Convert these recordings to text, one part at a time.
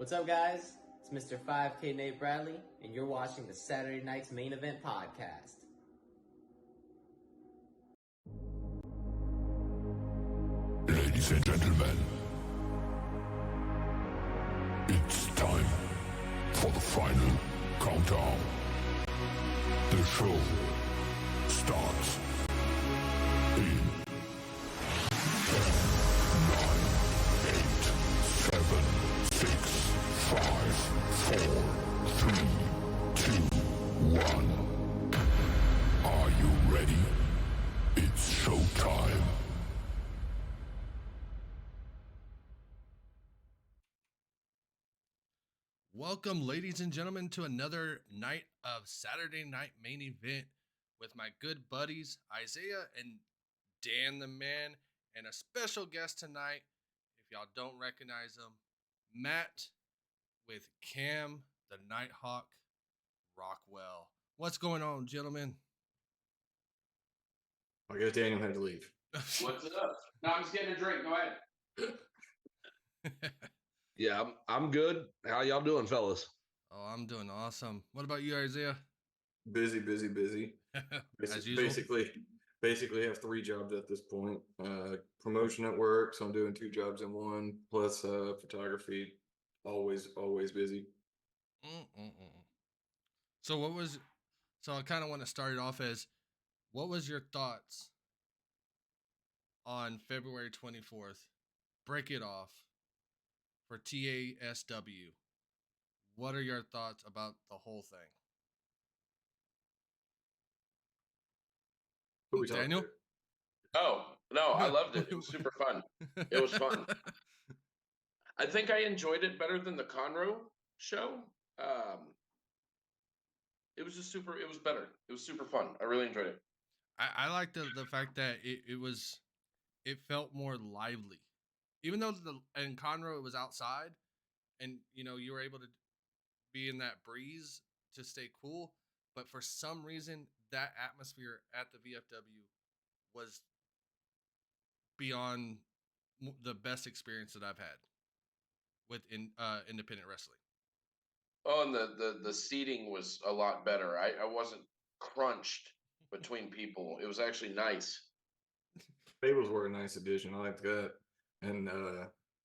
What's up, guys? It's Mr. 5K Nate Bradley, and you're watching the Saturday Night's Main Event podcast. Ladies and gentlemen, it's time for the final countdown. The show starts in 10, 9, 8, 7, 6, 5, 4, 3, 2, 1. Are you ready? It's showtime. Welcome, ladies and gentlemen, to another night of Saturday Night Main Event with my good buddies Isaiah and Dan the Man, and a special guest tonight, if y'all don't recognize him, Matt with Cam the NightHawk Rockwell. What's going on, gentlemen? I guess Daniel had to leave. What's up? No, I'm just getting a drink. Go ahead. Yeah, I'm good. How y'all doing, fellas? Oh, I'm doing awesome. What about you, Isaiah? Busy. As usual. Basically have 3 jobs at this point. Promotion at work, so I'm doing 2 jobs in one, plus photography. Always busy. So I kind of want to start it off as, what was your thoughts on February 24th? Break it off for TASW. What are your thoughts about the whole thing? Who we talking Daniel? to? Oh, no, I loved it. It was super fun. It was fun. I think I enjoyed it better than the Conroe show. It was it was better. It was super fun. I really enjoyed it. I like the fact that it felt more lively. Even though in Conroe it was outside and you were able to be in that breeze to stay cool, but for some reason that atmosphere at the VFW was beyond the best experience that I've had with independent wrestling. Oh, and the seating was a lot better. I wasn't crunched between people. It was actually nice. Tables were a nice addition. I liked that. And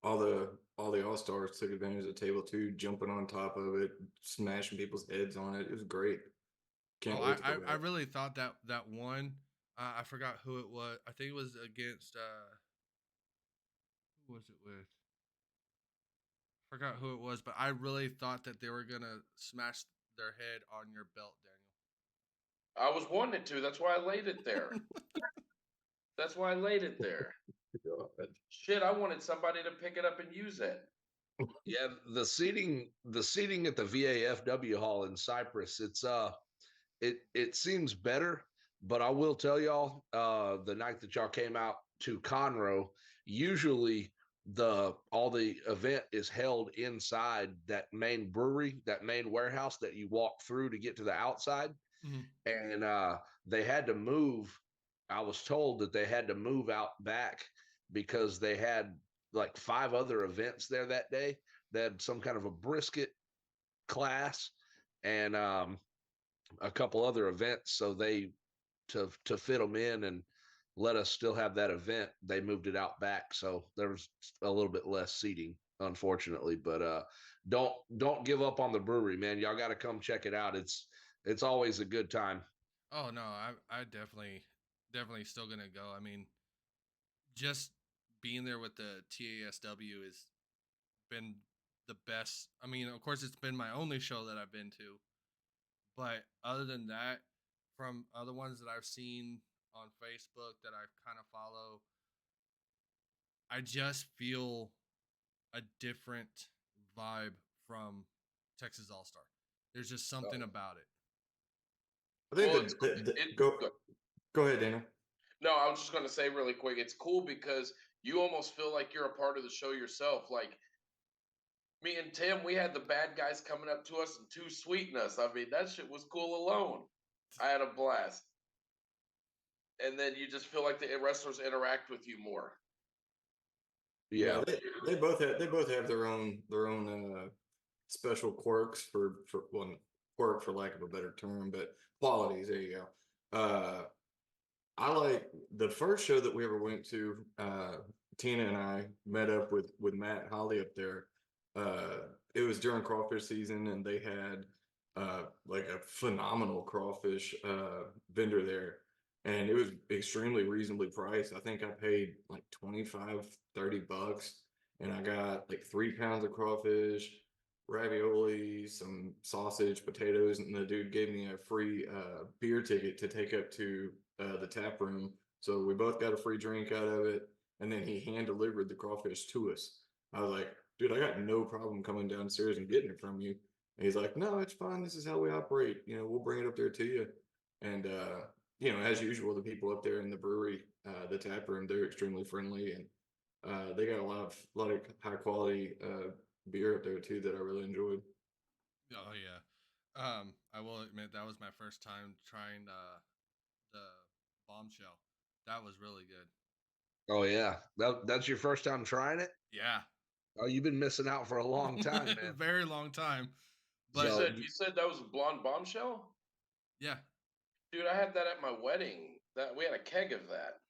all the All-Stars took advantage of table 2, jumping on top of it, smashing people's heads on it. It was great. Can't wait to go back. I really thought that one, I forgot who it was. I think it was against who was it with? I forgot who it was, but I really thought that they were gonna smash their head on your belt, Daniel. I was wanting to. That's why I laid it there. God. Shit, I wanted somebody to pick it up and use it. Yeah, the seating at the VAFW hall in Cyprus, it seems better, but I will tell y'all, the night that y'all came out to Conroe, usually all the event is held inside that main brewery, that main warehouse that you walk through to get to the outside. Mm-hmm. And they had to move. I was told that they had to move out back because they had like 5 other events there that day. They had some kind of a brisket class and a couple other events. So they, to fit them in and let us still have that event, they moved it out back. So there was a little bit less seating, unfortunately. But don't give up on the brewery, man. Y'all got to come check it out. It's always a good time. Oh no, I definitely still gonna go. I mean, just being there with the TASW has been the best. I mean, of course, it's been my only show that I've been to, but other than that, from other ones that I've seen on Facebook that I kind of follow, I just feel a different vibe from Texas All-Star. There's just something about it. I think go ahead, Daniel. No, I was just going to say really quick, it's cool because you almost feel like you're a part of the show yourself. Like me and Tim, we had the bad guys coming up to us and too sweeting us. I mean, that shit was cool alone. I had a blast. And then you just feel like the wrestlers interact with you more. Yeah, they both have their own special quirks for one quirk for lack of a better term, but qualities. There you go. I like the first show that we ever went to. Tina and I met up with Matt and Holly up there. It was during crawfish season, and they had like a phenomenal crawfish vendor there, and it was extremely reasonably priced. I think I paid like 25, $30, and I got like 3 pounds of crawfish, ravioli, some sausage, potatoes, and the dude gave me a free beer ticket to take up to the tap room. So we both got a free drink out of it, and then he hand delivered the crawfish to us. I was like, dude, I got no problem coming downstairs and getting it from you. And he's like, no, it's fine. This is how we operate. You know, we'll bring it up there to you. And you know, as usual, the people up there in the brewery, the tap room, they're extremely friendly, and they got a lot of high quality beer up there too that I really enjoyed. Oh yeah. I will admit that was my first time trying the bombshell. That was really good. Oh yeah, that's your first time trying it. Yeah. Oh, you've been missing out for a long time, man. Very long time. You But So- said that was a blonde bombshell? yeah, Dude, I had that at my wedding. That we had a keg of that.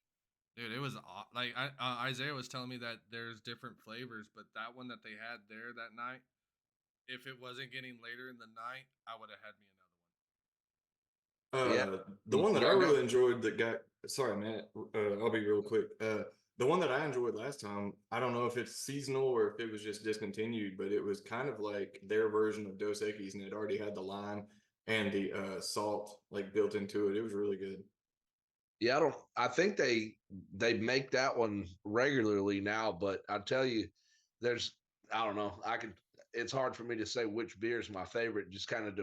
dude, it was like Isaiah was telling me that there's different flavors, but that one that they had there that night, if it wasn't getting later in the night, I would have had me another one. Yeah. The one that I Yeah, really enjoyed that got, sorry, Matt, I'll be real quick. The one that I enjoyed last time, I don't know if it's seasonal or if it was just discontinued, but it was kind of like their version of Dos Equis, and it already had the lime and the salt like built into it. It was really good. Yeah, I think they make that one regularly now, but I tell you, I don't know. It's hard for me to say which beer is my favorite. Just kind of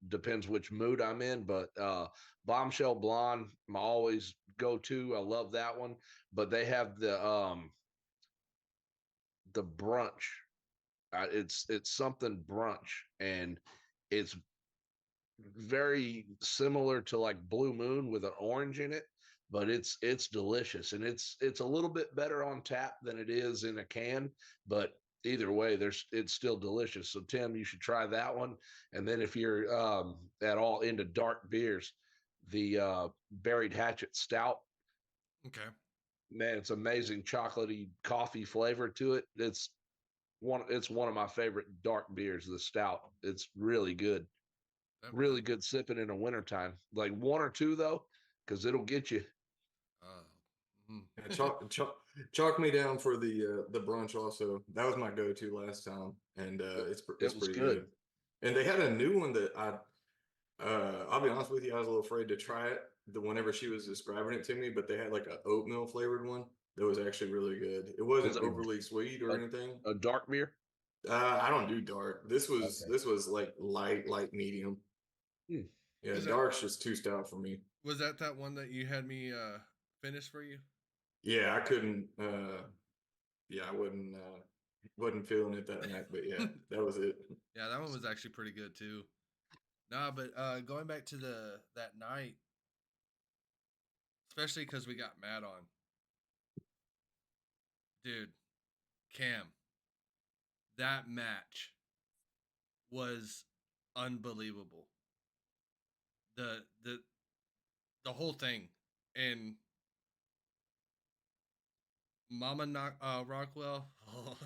depends which mood I'm in. But Bombshell Blonde, my always go to. I love that one. But they have the brunch. It's something brunch, and it's very similar to like Blue Moon with an orange in it, but it's delicious, and it's a little bit better on tap than it is in a can, but either way it's still delicious. So Tim, you should try that one. And then if you're at all into dark beers, the Buried Hatchet Stout, Okay. man, it's amazing, chocolatey coffee flavor to it. It's one of my favorite dark beers, the stout. It's really good. Really good sipping in the wintertime. Like one or two though, because it'll get you. Yeah, chalk me down for the brunch also. That was my go-to last time, and it's was pretty good. good. And they had a new one that I'll be honest with you, I was a little afraid to try it whenever she was describing it to me, but they had like an oatmeal flavored one that was actually really good. It wasn't it overly sweet or anything. A dark beer. I don't do dark. This was like light medium. Hmm. Yeah, Is that- dark's just too stout for me. Was that one that you had me finish for you? Yeah, I couldn't. Yeah, I wasn't feeling it that night, but yeah, that was it. Yeah, that one was actually pretty good too. Nah, but going back to that night, especially because we got Matt on, dude, Cam, that match was unbelievable. The whole thing, and Rockwell, oh,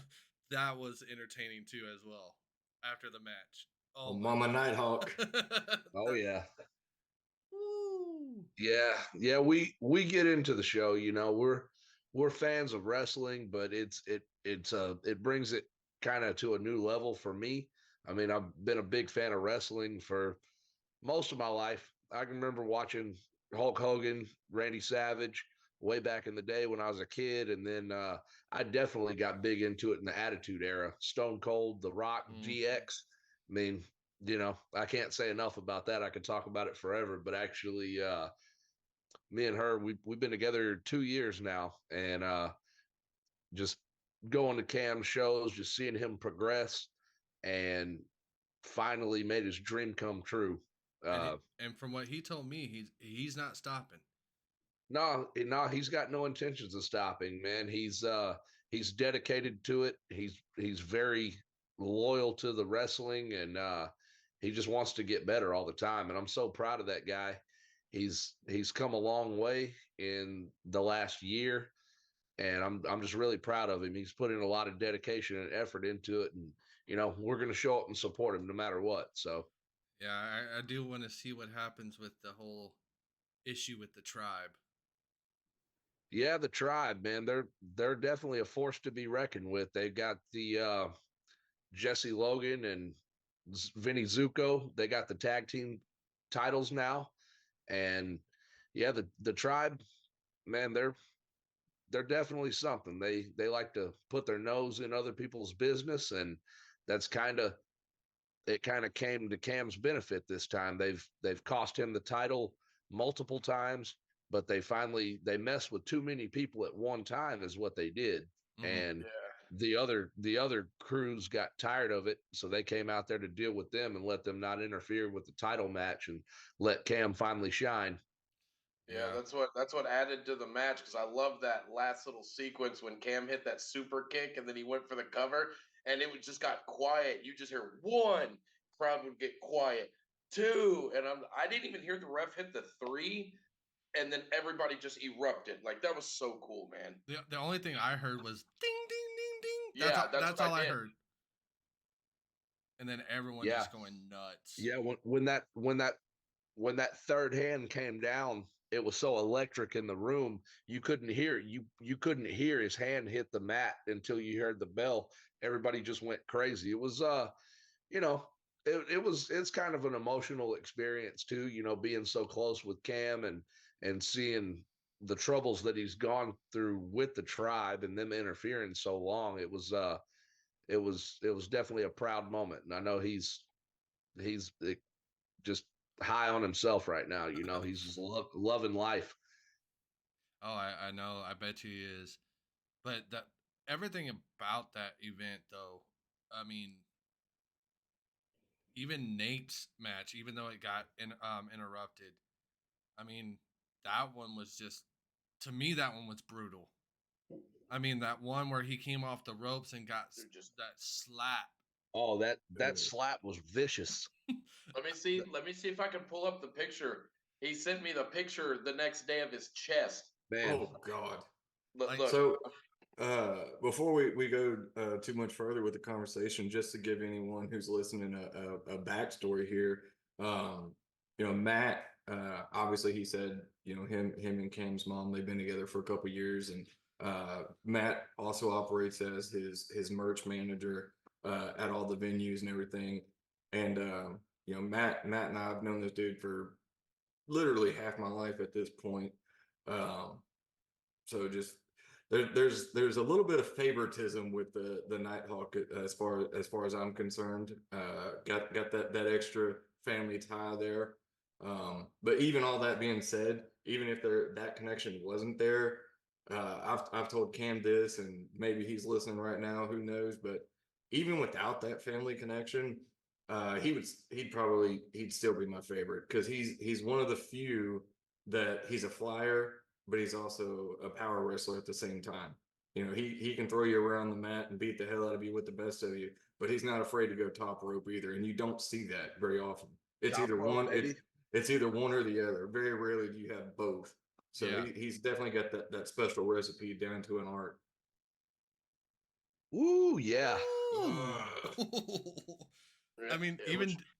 that was entertaining too as well. After the match, Oh, Mama Nighthawk. Oh yeah. Woo. Yeah. We get into the show. You know, we're fans of wrestling, but it brings it kind of to a new level for me. I mean, I've been a big fan of wrestling for most of my life. I can remember watching Hulk Hogan, Randy Savage way back in the day when I was a kid. And then I definitely got big into it in the Attitude Era. Stone Cold, The Rock, DX. I mean, you know, I can't say enough about that. I could talk about it forever, but actually, me and her, we've been together 2 years now, and just going to Cam's shows, just seeing him progress, and finally made his dream come true. And from what he told me, he's not stopping. No, he's got no intentions of stopping, man. He's dedicated to it. He's very loyal to the wrestling, and he just wants to get better all the time. And I'm so proud of that guy. He's come a long way in the last year, and I'm just really proud of him. He's put in a lot of dedication and effort into it, and we're going to show up and support him no matter what. So Yeah, I do want to see what happens with the whole issue with the tribe. yeah, the tribe, man, they're definitely a force to be reckoned with. They've got the Jesse Logan and Vinny Zuko. They got the tag team titles now, and yeah, the tribe, man, they're definitely something. They like to put their nose in other people's business, and that's kind of came to Cam's benefit this time. They've cost him the title multiple times, but they messed with too many people at one time is what they did. And the other crews got tired of it, so they came out there to deal with them and let them not interfere with the title match and let Cam finally shine. Yeah, that's what added to the match, because I love that last little sequence when Cam hit that super kick and then he went for the cover and it just got quiet. You just hear one, crowd would get quiet. Two, and I didn't even hear the ref hit the three, and then everybody just erupted. Like, that was so cool, man. The only thing I heard was ding ding ding ding. Yeah, That's what all I did. heard. And then everyone Yeah. just going nuts. Yeah, when that third hand came down, it was so electric in the room, you couldn't hear you couldn't hear his hand hit the mat until you heard the bell. Everybody just went crazy. It was it's kind of an emotional experience too, being so close with Cam and seeing the troubles that he's gone through with the tribe and them interfering so long. It was definitely a proud moment, and I know he's just high on himself right now. He's just loving life. Oh, I know. I bet you he is. But everything about that event, though, I mean, even Nate's match, even though it got interrupted, I mean, that one was just, to me, that one was brutal. I mean, that one where he came off the ropes and got just that slap. Oh, that slap was vicious. Let me see if I can pull up the picture. He sent me the picture the next day of his chest. Man. Oh God. Look, So before we go too much further with the conversation, just to give anyone who's listening a backstory here, Matt, obviously he said, him and Cam's mom, they've been together for a couple years, and Matt also operates as his merch manager at all the venues and everything. And Matt and I have known this dude for literally half my life at this point. So just there's a little bit of favoritism with the NightHawk as far as I'm concerned. Got that extra family tie there. But even all that being said, even if that connection wasn't there, I've told Cam this, and maybe he's listening right now, who knows, but even without that family connection, he'd still be my favorite, because he's one of the few that he's a flyer, but he's also a power wrestler at the same time. He can throw you around the mat and beat the hell out of you with the best of you, but he's not afraid to go top rope either, and you don't see that very often. It's Top either rope, one, baby. it's either one or the other. Very rarely do you have both. So Yeah. he's definitely got that special recipe down to an art. Ooh, yeah. I mean,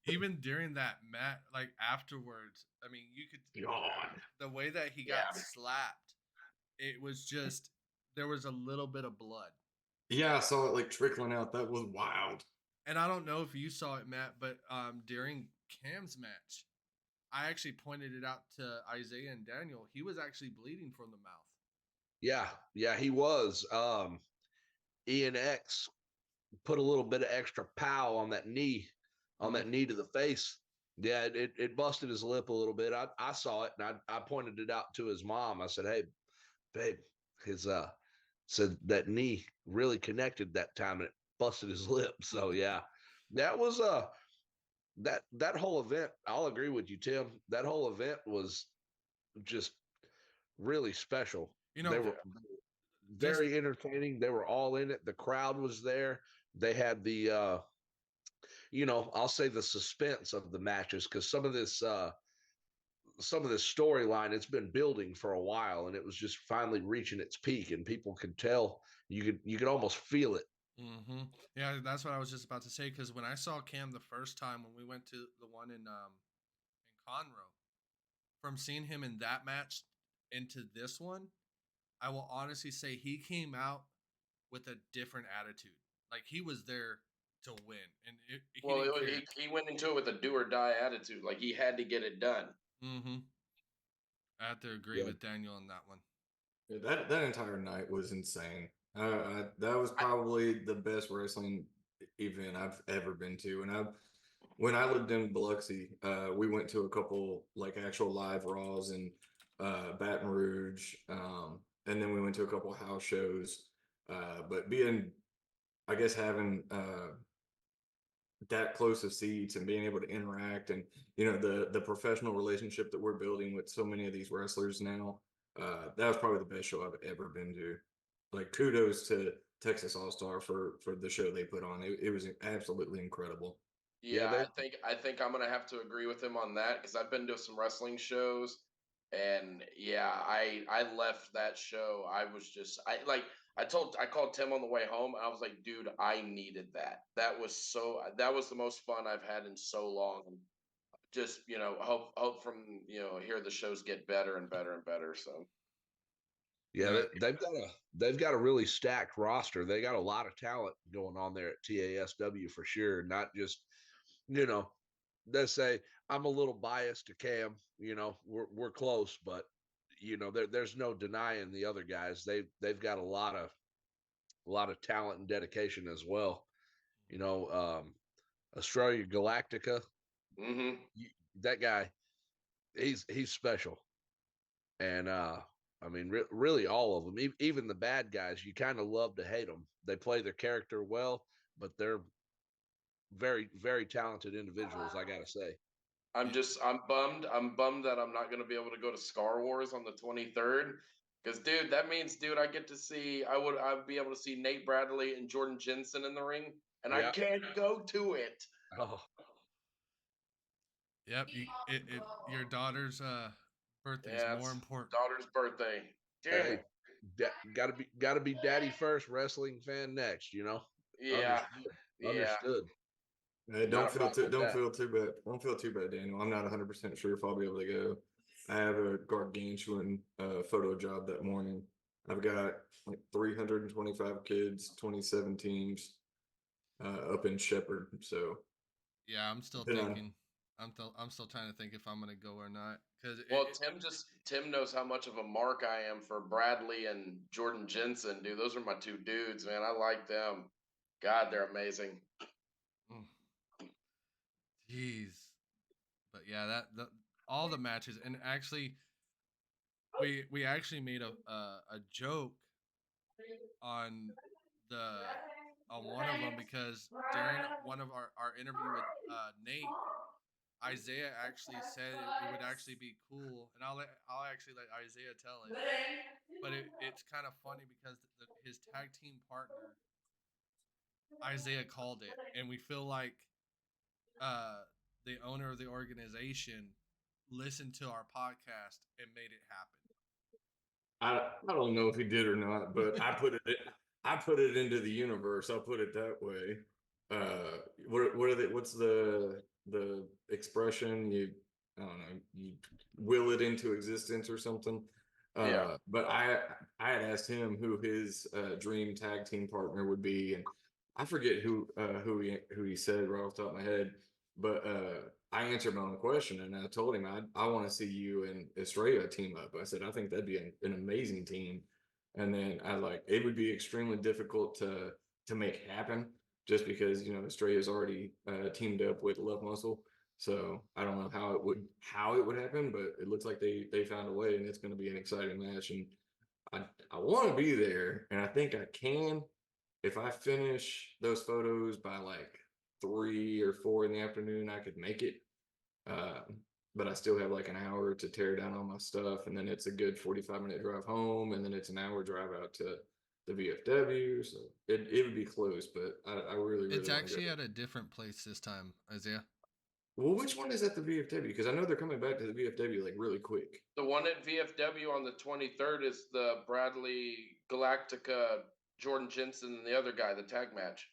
even during that match, like afterwards, I mean, you could the way that he got slapped, it was just, there was a little bit of blood. Yeah, I saw it like trickling out. That was wild. And I don't know if you saw it, Matt, but during Cam's match, I actually pointed it out to Isaiah and Daniel. He was actually bleeding from the mouth. Yeah, he was. Ian X put a little bit of extra pow on that knee, to the face. Yeah, it busted his lip a little bit. I saw it, and I pointed it out to his mom. I said, "Hey, babe, said that knee really connected that time, and it busted his lip." So yeah, that was that whole event. I'll agree with you, Tim. That whole event was just really special. They were very entertaining. They were all in it. The crowd was there. They had the I'll say the suspense of the matches, because some of this storyline, it's been building for a while, and it was just finally reaching its peak, and people could tell, you could almost feel it. Mm-hmm. Yeah, that's what I was just about to say. Because when I saw Cam the first time when we went to the one in Conroe, from seeing him in that match into this one, I will honestly say he came out with a different attitude. Like he was there to win, and he Well, didn't care. he went into it with a do or die attitude. Like he had to get it done. Mm-hmm. I have to agree Yeah. with Daniel on that one. Yeah, that entire night was insane. That was probably the best wrestling event I've ever been to. And when I lived in Biloxi, we went to a couple like actual live Raws in Baton Rouge, and then we went to a couple house shows. But I guess having that close of seats and being able to interact, and the professional relationship that we're building with so many of these wrestlers now, that was probably the best show I've ever been to. Like kudos to Texas All Star for the show they put on. It was absolutely incredible. Yeah, Yeah, I think I'm gonna have to agree with him on that because I've been to some wrestling shows, and yeah, I left that show. I was just I called Tim on the way home. And I was like, dude, I needed that. That was the most fun I've had in so long. Just hope from here the shows get better and better and better. So yeah, Yeah, they've got a really stacked roster. They got a lot of talent going on there at TASW for sure. Not just, you know, they say I'm a little biased to Cam. We're close, but there's no denying the other guys. They've got a lot of talent and dedication as well. You know, Australia Galactica, hmm that guy, he's special. And I mean, really, all of them, even the bad guys, you kind of love to hate them. They play their character well, but they're very, very talented individuals, I gotta say. I'm bummed that I'm not going to be able to go to Star Wars on the 23rd. Because, dude, that means, dude, I'd be able to see Nate Bradley and Jordan Jensen in the ring, and I Yeah. can't go to it. Oh, yep. Your daughter's birthday is Yeah, more it's important. daughter's birthday. Damn hey, it. gotta be daddy first, wrestling fan next. Yeah, Understood. yeah. Understood. Hey, Not a problem with don't that. feel too bad. Don't feel too bad, Daniel. I'm not 100% sure if I'll be able to go. I have a gargantuan photo job that morning. I've got like 325 kids, 27 teams up in Shepherd. So Yeah, I'm still depending on thinking. I'm still trying to think if I'm gonna go or not because Well, Tim knows how much of a mark I am for Bradley and Jordan Jensen, dude. Those are my two dudes, man. I like them. God, they're amazing. jeez. But yeah, all the matches, and actually we actually made a joke on the on one of them because during one of our interview with Nate, Isaiah actually said it would actually be cool, and I'll actually let Isaiah tell it. But it's kind of funny because his tag team partner Isaiah called it, and we feel like uh, the owner of the organization listened to our podcast and made it happen. I don't know if he did or not, but I put it into the universe. I'll put it that way. What are they? What's the expression? I don't know. You will it into existence or something. Yeah. But I had asked him who his dream tag team partner would be, and I forget who he said right off the top of my head. But I answered my own question, and I told him I want to see you and Estrella team up. I said I think that'd be an amazing team, and then it would be extremely difficult to make happen just because Estrella's already teamed up with Love Muscle. So I don't know how it would happen, but it looks like they found a way, and it's going to be an exciting match. And I want to be there, and I think I can if I finish those photos by like 3 or 4 in the afternoon. I could make it, uh, but I still have like an hour to tear down all my stuff, and then it's a good 45-minute drive home, and then it's an hour drive out to the VFW, so it would be close. But I really It's want to actually go. at a different place this time, Isaiah. Well, which one is at the VFW? Because I know they're coming back to the VFW like really quick. The one at VFW on the 23rd is the Bradley Galactica, Jordan Jensen, and the other guy, the tag match.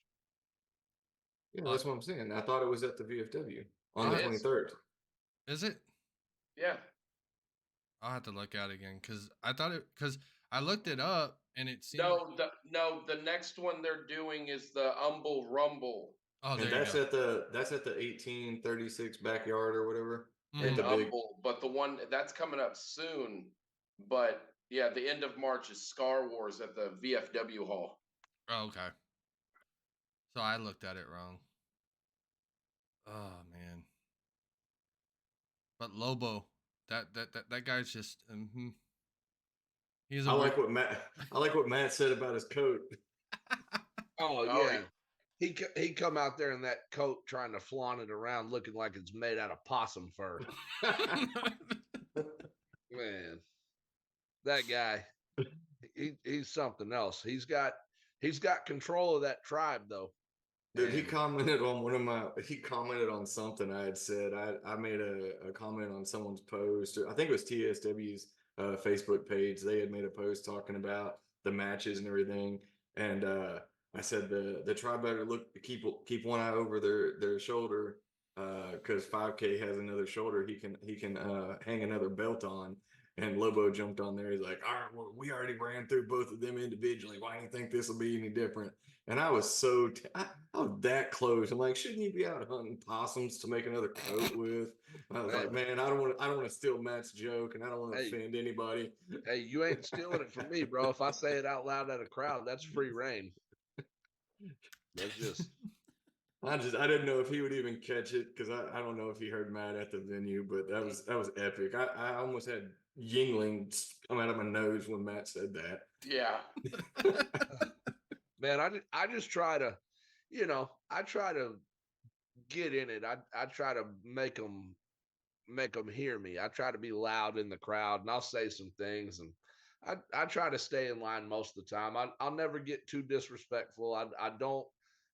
Yeah, that's what I'm saying. I thought it was at the VFW on It the is. 23rd. Is it? Yeah. I'll have to look at it again because I looked it up and it seemed The next one they're doing is the Humble Rumble. Oh, there And you go. that's at the 1836 backyard or whatever. Mhm. At the big. Humble, but the one that's coming up soon. But yeah, the end of March is Star Wars at the VFW Hall. Oh, okay. So I looked at it wrong. Oh man. But Lobo, that guy's just he's a I like what Matt said about his coat. Oh Oh, yeah. He come out there in that coat trying to flaunt it around looking like it's made out of possum fur. Man, that guy, he's something else. He's got control of that tribe though. Dude, he And- commented on something I had said. I made a comment on someone's post. I think it was TSW's Facebook page. They had made a post talking about the matches and everything. And I said the tribe better keep one eye over their shoulder because 5K has another shoulder he can hang another belt on. And Lobo jumped on there. He's like, all right, well, we already ran through both of them individually. Why do you think this will be any different? And I was I was that close. I'm like, shouldn't you be out hunting possums to make another coat with? I was like, man, I don't want to steal Matt's joke, and I don't want to offend anybody. Hey, you ain't stealing it from me, bro. If I say it out loud at a crowd, that's free reign. That's just. I didn't know if he would even catch it because I don't know if he heard Matt at the venue, but that was epic. I almost had Yingling come out of my nose when Matt said that. yeah. Man, I just try to, I try to get in it. I try to make them hear me. I try to be loud in the crowd, and I'll say some things, and I try to stay in line most of the time. I'll never get too disrespectful. I don't,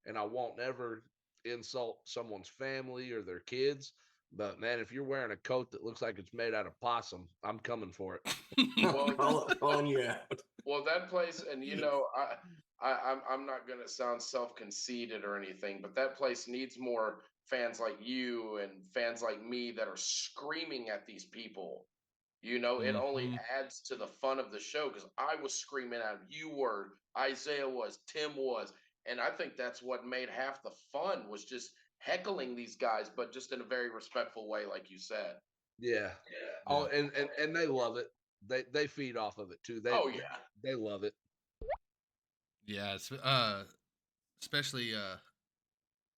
and I won't ever insult someone's family or their kids. But man, if you're wearing a coat that looks like it's made out of possum, I'm coming for it. Calling you out. Well, that place, and I'm not gonna sound self-conceited or anything, but that place needs more fans like you and fans like me that are screaming at these people. It only adds to the fun of the show because I was screaming at him. You were, Isaiah was, Tim was, and I think that's what made half the fun was just heckling these guys, but just in a very respectful way, like you said. Yeah. Oh, and they love it. They feed off of it too. They love it. Yeah, it's, especially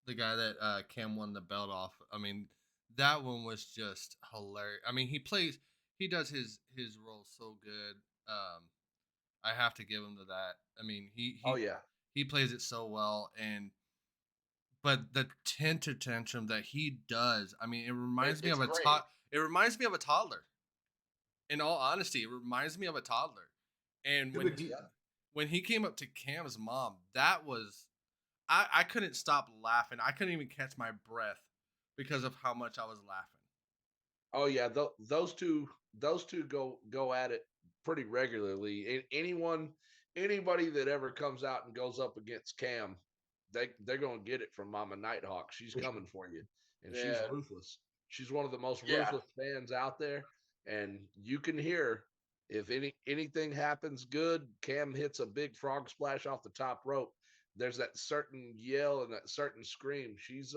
the guy that Cam won the belt off. I mean, that one was just hilarious. I mean, he does his role so good. I have to give him to that. I mean, he plays it so well, but the tantrum that he does, I mean, it reminds me of a toddler. In all honesty, it reminds me of a toddler. And when he came up to Cam's mom, that was I couldn't stop laughing. I couldn't even catch my breath because of how much I was laughing. Oh yeah, those two go at it pretty regularly. Anybody that ever comes out and goes up against Cam, they're gonna get it from Mama NightHawk. She's coming for you, and she's ruthless. She's one of the most ruthless fans out there, and you can hear if anything happens good. Cam hits a big frog splash off the top rope. There's that certain yell and that certain scream. She's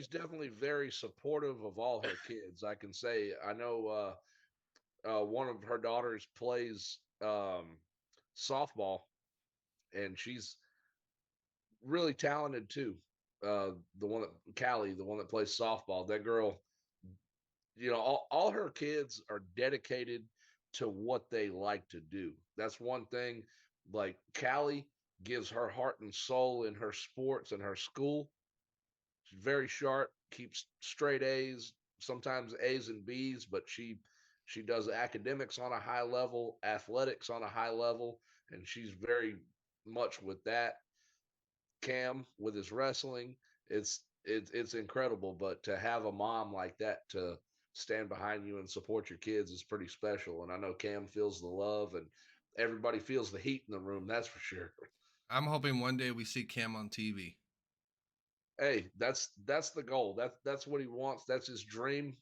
definitely very supportive of all her kids. I can say I know one of her daughters plays softball, and she's really talented too. The one that Callie, the one that plays softball, that girl, all her kids are dedicated to what they like to do. That's one thing. Like Callie gives her heart and soul in her sports and her school. She's very sharp, keeps straight A's, sometimes A's and B's, but she does academics on a high level, athletics on a high level. and she's very much with that. Cam with his wrestling, it's incredible. But to have a mom like that to stand behind you and support your kids is pretty special. And I know Cam feels the love, and everybody feels the heat in the room. That's for sure. I'm hoping one day we see Cam on TV. Hey, that's the goal. That's what he wants. That's his dream.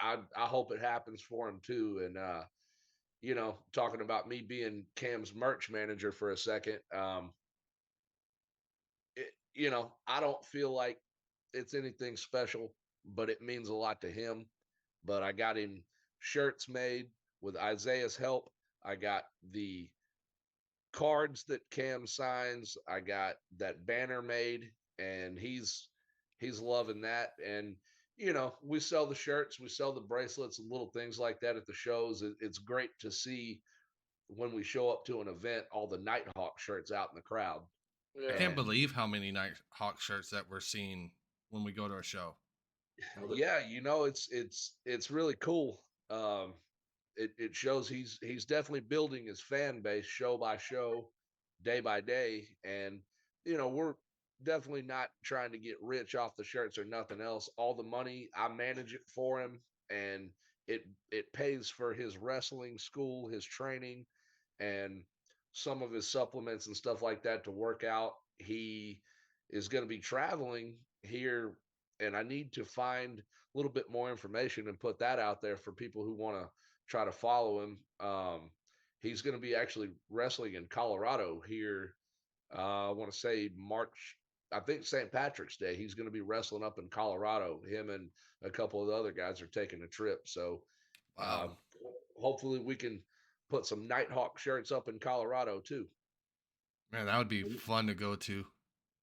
I hope it happens for him too. And talking about me being Cam's merch manager for a second, I don't feel like it's anything special, but it means a lot to him. But I got him shirts made with Isaiah's help. I got the cards that Cam signs. I got that banner made, and he's loving that. And we sell the shirts, we sell the bracelets, and little things like that at the shows. It's great to see when we show up to an event, all the NightHawk shirts out in the crowd. I Yeah. can't believe how many NightHawk shirts that we're seeing when we go to a show. Yeah, it's really cool. It shows he's definitely building his fan base show by show, day by day. And we're definitely not trying to get rich off the shirts or nothing else. All the money, I manage it for him, and it pays for his wrestling school, his training, and some of his supplements and stuff like that to work out. He is going to be traveling here, and I need to find a little bit more information and put that out there for people who want to try to follow him. He's going to be actually wrestling in Colorado here. I want to say March, I think St. Patrick's Day. He's going to be wrestling up in Colorado. Him and a couple of the other guys are taking a trip. So Wow. hopefully we can put some NightHawk shirts up in Colorado too. Man, that would be fun to go to.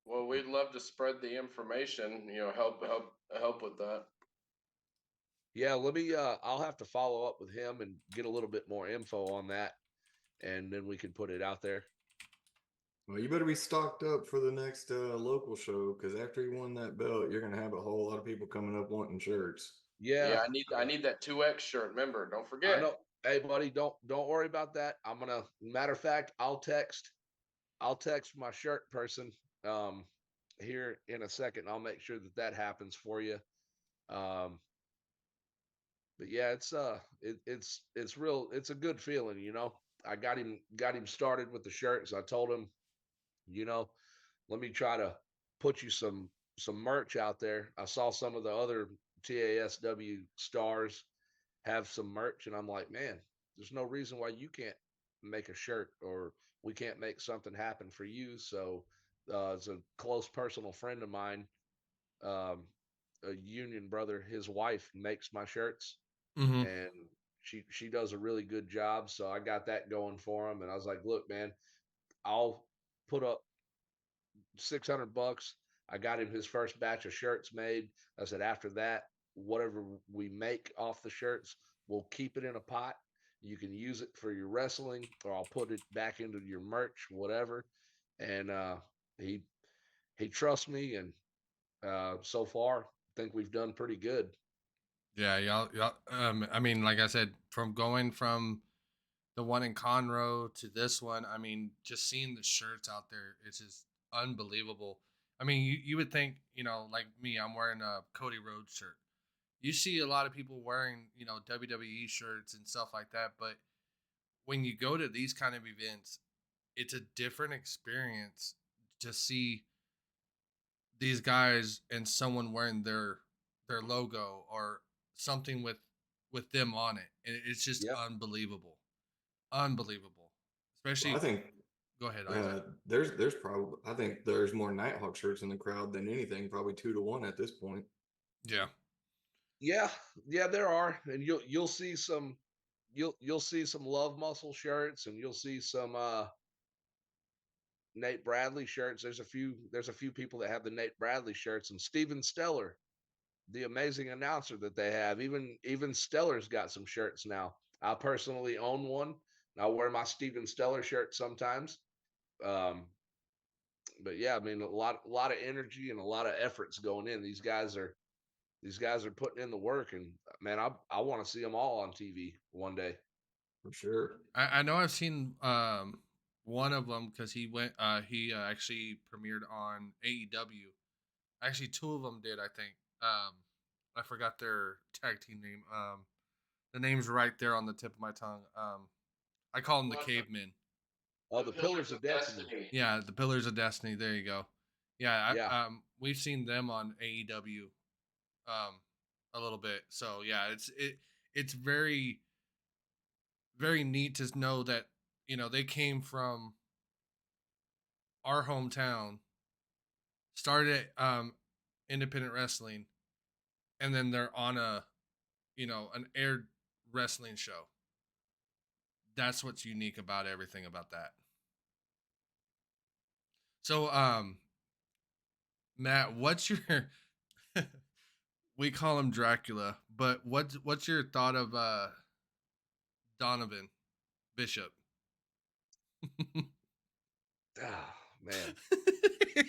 Well, we'd love to spread the information. Help with that. Yeah, let me I'll have to follow up with him and get a little bit more info on that, and then we can put it out there. Well, you better be stocked up for the next local show, because after he won that belt, you're gonna have a whole lot of people coming up wanting shirts. Yeah, Yeah, I need that 2X shirt. Remember, don't I forget. know. Hey, buddy, don't worry about that. I'm gonna. Matter of fact, I'll text my shirt person here in a second. I'll make sure that happens for you. Um, but yeah, it's real. It's a good feeling, I got him started with the shirts. I told him, let me try to put you some merch out there. I saw some of the other TASW stars have some merch, and I'm like, man, there's no reason why you can't make a shirt, or we can't make something happen for you. So it's a close personal friend of mine, um, a union brother. His wife makes my shirts, Mm-hmm. and she does a really good job. So I got that going for him, and I was like, look, man, I'll put up $600. I got him his first batch of shirts made. I said, after that, whatever we make off the shirts, we'll keep it in a pot. You can use it for your wrestling, or I'll put it back into your merch, whatever. And he trusts me, and so far, I think we've done pretty good. Yeah, y'all. I mean, like I said, from going from the one in Conroe to this one, I mean, just seeing the shirts out there, it's just unbelievable. I mean, you would think, like me, I'm wearing a Cody Rhodes shirt. You see a lot of people wearing, WWE shirts and stuff like that, but when you go to these kind of events, it's a different experience to see these guys and someone wearing their logo or something with them on it. And it's just Yep. unbelievable. Unbelievable. Especially Well, I think go ahead, Isaac. there's probably, I think there's more NightHawk shirts in the crowd than anything, probably 2-1 at this point. Yeah. Yeah, there are, and you'll see some you'll see some Love Muscle shirts, and you'll see some Nate Bradley shirts. There's a few people that have the Nate Bradley shirts, and Steven Stellar, the amazing announcer that they have. Even Stellar's got some shirts now. I personally own one, and I wear my Steven Stellar shirt sometimes. Um, but yeah, I mean, a lot of energy and a lot of efforts going in. These guys are putting in the work, and man, I want to see them all on TV one day. For sure. I know I've seen one of them because he went. He actually premiered on AEW. Actually, two of them did. I think. I forgot their tag team name. The name's right there on the tip of my tongue. I call them the Cavemen. Oh, the Pillars of Destiny. Yeah, the Pillars of Destiny. There you go. Yeah, Yeah. we've seen them on AEW, a little bit. So yeah, it's very very neat to know that they came from our hometown, started independent wrestling, and then they're on an aired wrestling show. That's what's unique about everything about that. So Matt, what's your we call him Dracula, but what's your thought of Donovan Bishop? Ah, man.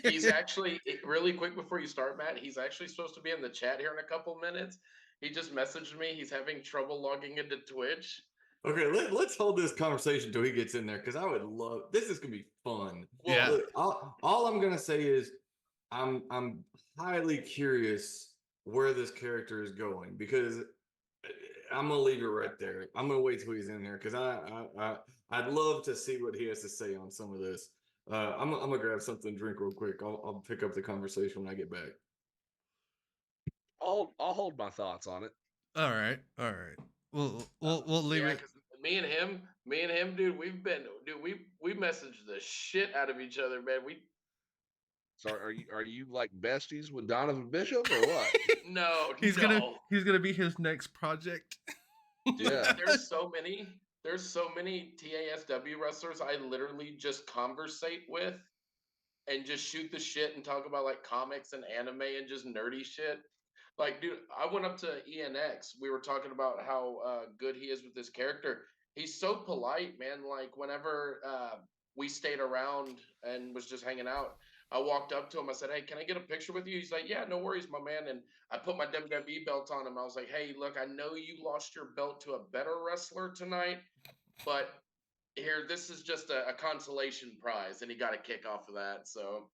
He's actually really quick before you start, Matt. He's actually supposed to be in the chat here in a couple minutes. He just messaged me. He's having trouble logging into Twitch. Okay, let's hold this conversation till he gets in there because I would love this. Is gonna be fun. Yeah. Look, all I'm gonna say is I'm highly curious where this character is going because I'm gonna leave it right there. I'm gonna wait till he's in there because I'd love to see what he has to say on some of this. I'm gonna grab something to drink real quick. I'll pick up the conversation when I get back. I'll hold my thoughts on it. All right. We'll leave Yeah, it. because me and him, dude, we messaged the shit out of each other, man. So are you like besties with Donovan Bishop or what? No, He's gonna be his next project. Yeah. There's so many TASW wrestlers I literally just conversate with and just shoot the shit and talk about like comics and anime and just nerdy shit. Like, dude, I went up to ENX. We were talking about how good he is with this character. He's so polite, man. Like, whenever we stayed around and was just hanging out, I walked up to him. I said, "Hey, can I get a picture with you?" He's like, "Yeah, no worries, my man." And I put my WWE belt on him. I was like, "Hey, look, I know you lost your belt to a better wrestler tonight, but here, this is just a consolation prize." And he got a kick off of that. So,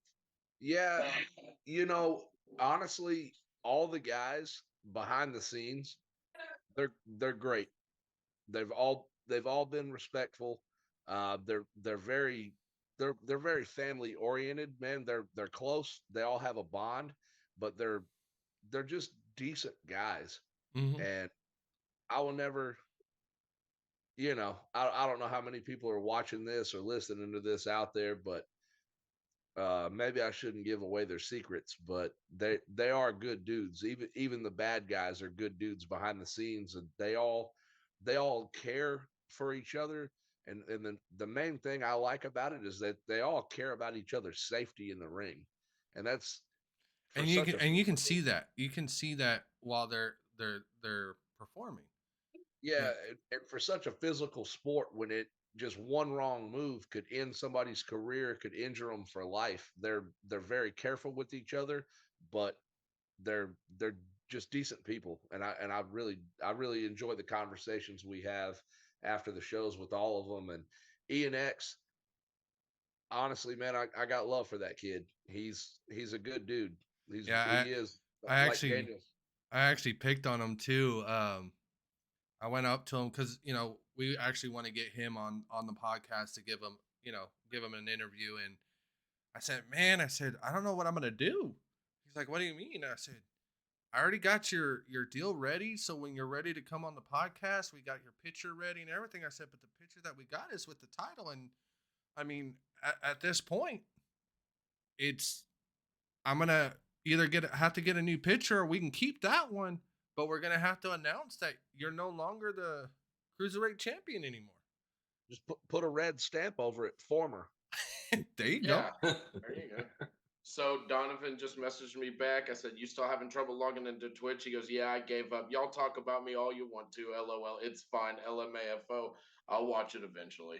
Yeah. Honestly, all the guys behind the scenes, they're great. They've all been respectful. They're very family oriented, man. They're close. They all have a bond, but they're just decent guys. Mhm. And I will never, I don't know how many people are watching this or listening to this out there, but maybe I shouldn't give away their secrets, but they are good dudes. Even the bad guys are good dudes behind the scenes, and they all care for each other. And the main thing I like about it is that they all care about each other's safety in the ring, and that's for And such a you can see that. You can see that while they're performing. yeah, and for such a physical sport, when it just one wrong move could end somebody's career, could injure them for life. They're very careful with each other, but they're just decent people, and I really enjoy the conversations we have after the shows with all of them. And Ian X, honestly, man, I got love for that kid. He's a good dude. Yeah, He is I like actually Daniel. I actually picked on him too. I went up to him because we actually want to get him on the podcast to give him an interview, and I said, "Man," I said, "I don't know what I'm gonna do." He's like, "What do you mean?" I said, "I already got your deal ready, so when you're ready to come on the podcast, we got your picture ready and everything." I said, "But the picture that we got is with the title, and I mean, at this point, it's I'm gonna either have to get a new picture or we can keep that one, but we're gonna have to announce that you're no longer the cruiserweight champion anymore." Just put a red stamp over it, former. There you yeah, go. there you go. So Donovan just messaged me back. I said, "You still having trouble logging into Twitch?" He goes, "Yeah, I gave up. Y'all talk about me all you want to. LOL. It's fine. LMAFO. I'll watch it eventually."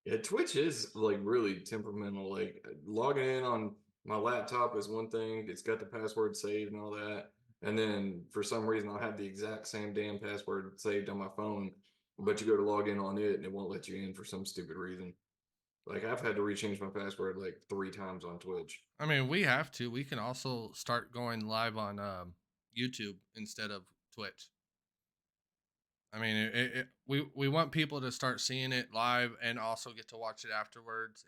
Yeah, Twitch is like really temperamental. Like logging in on my laptop is one thing, it's got the password saved and all that. And then for some reason, I'll have the exact same damn password saved on my phone, but you go to log in on it and it won't let you in for some stupid reason. Like I've had to rechange my password like 3 times on Twitch. I mean, we have to. We can also start going live on YouTube instead of Twitch. I mean, we want people to start seeing it live and also get to watch it afterwards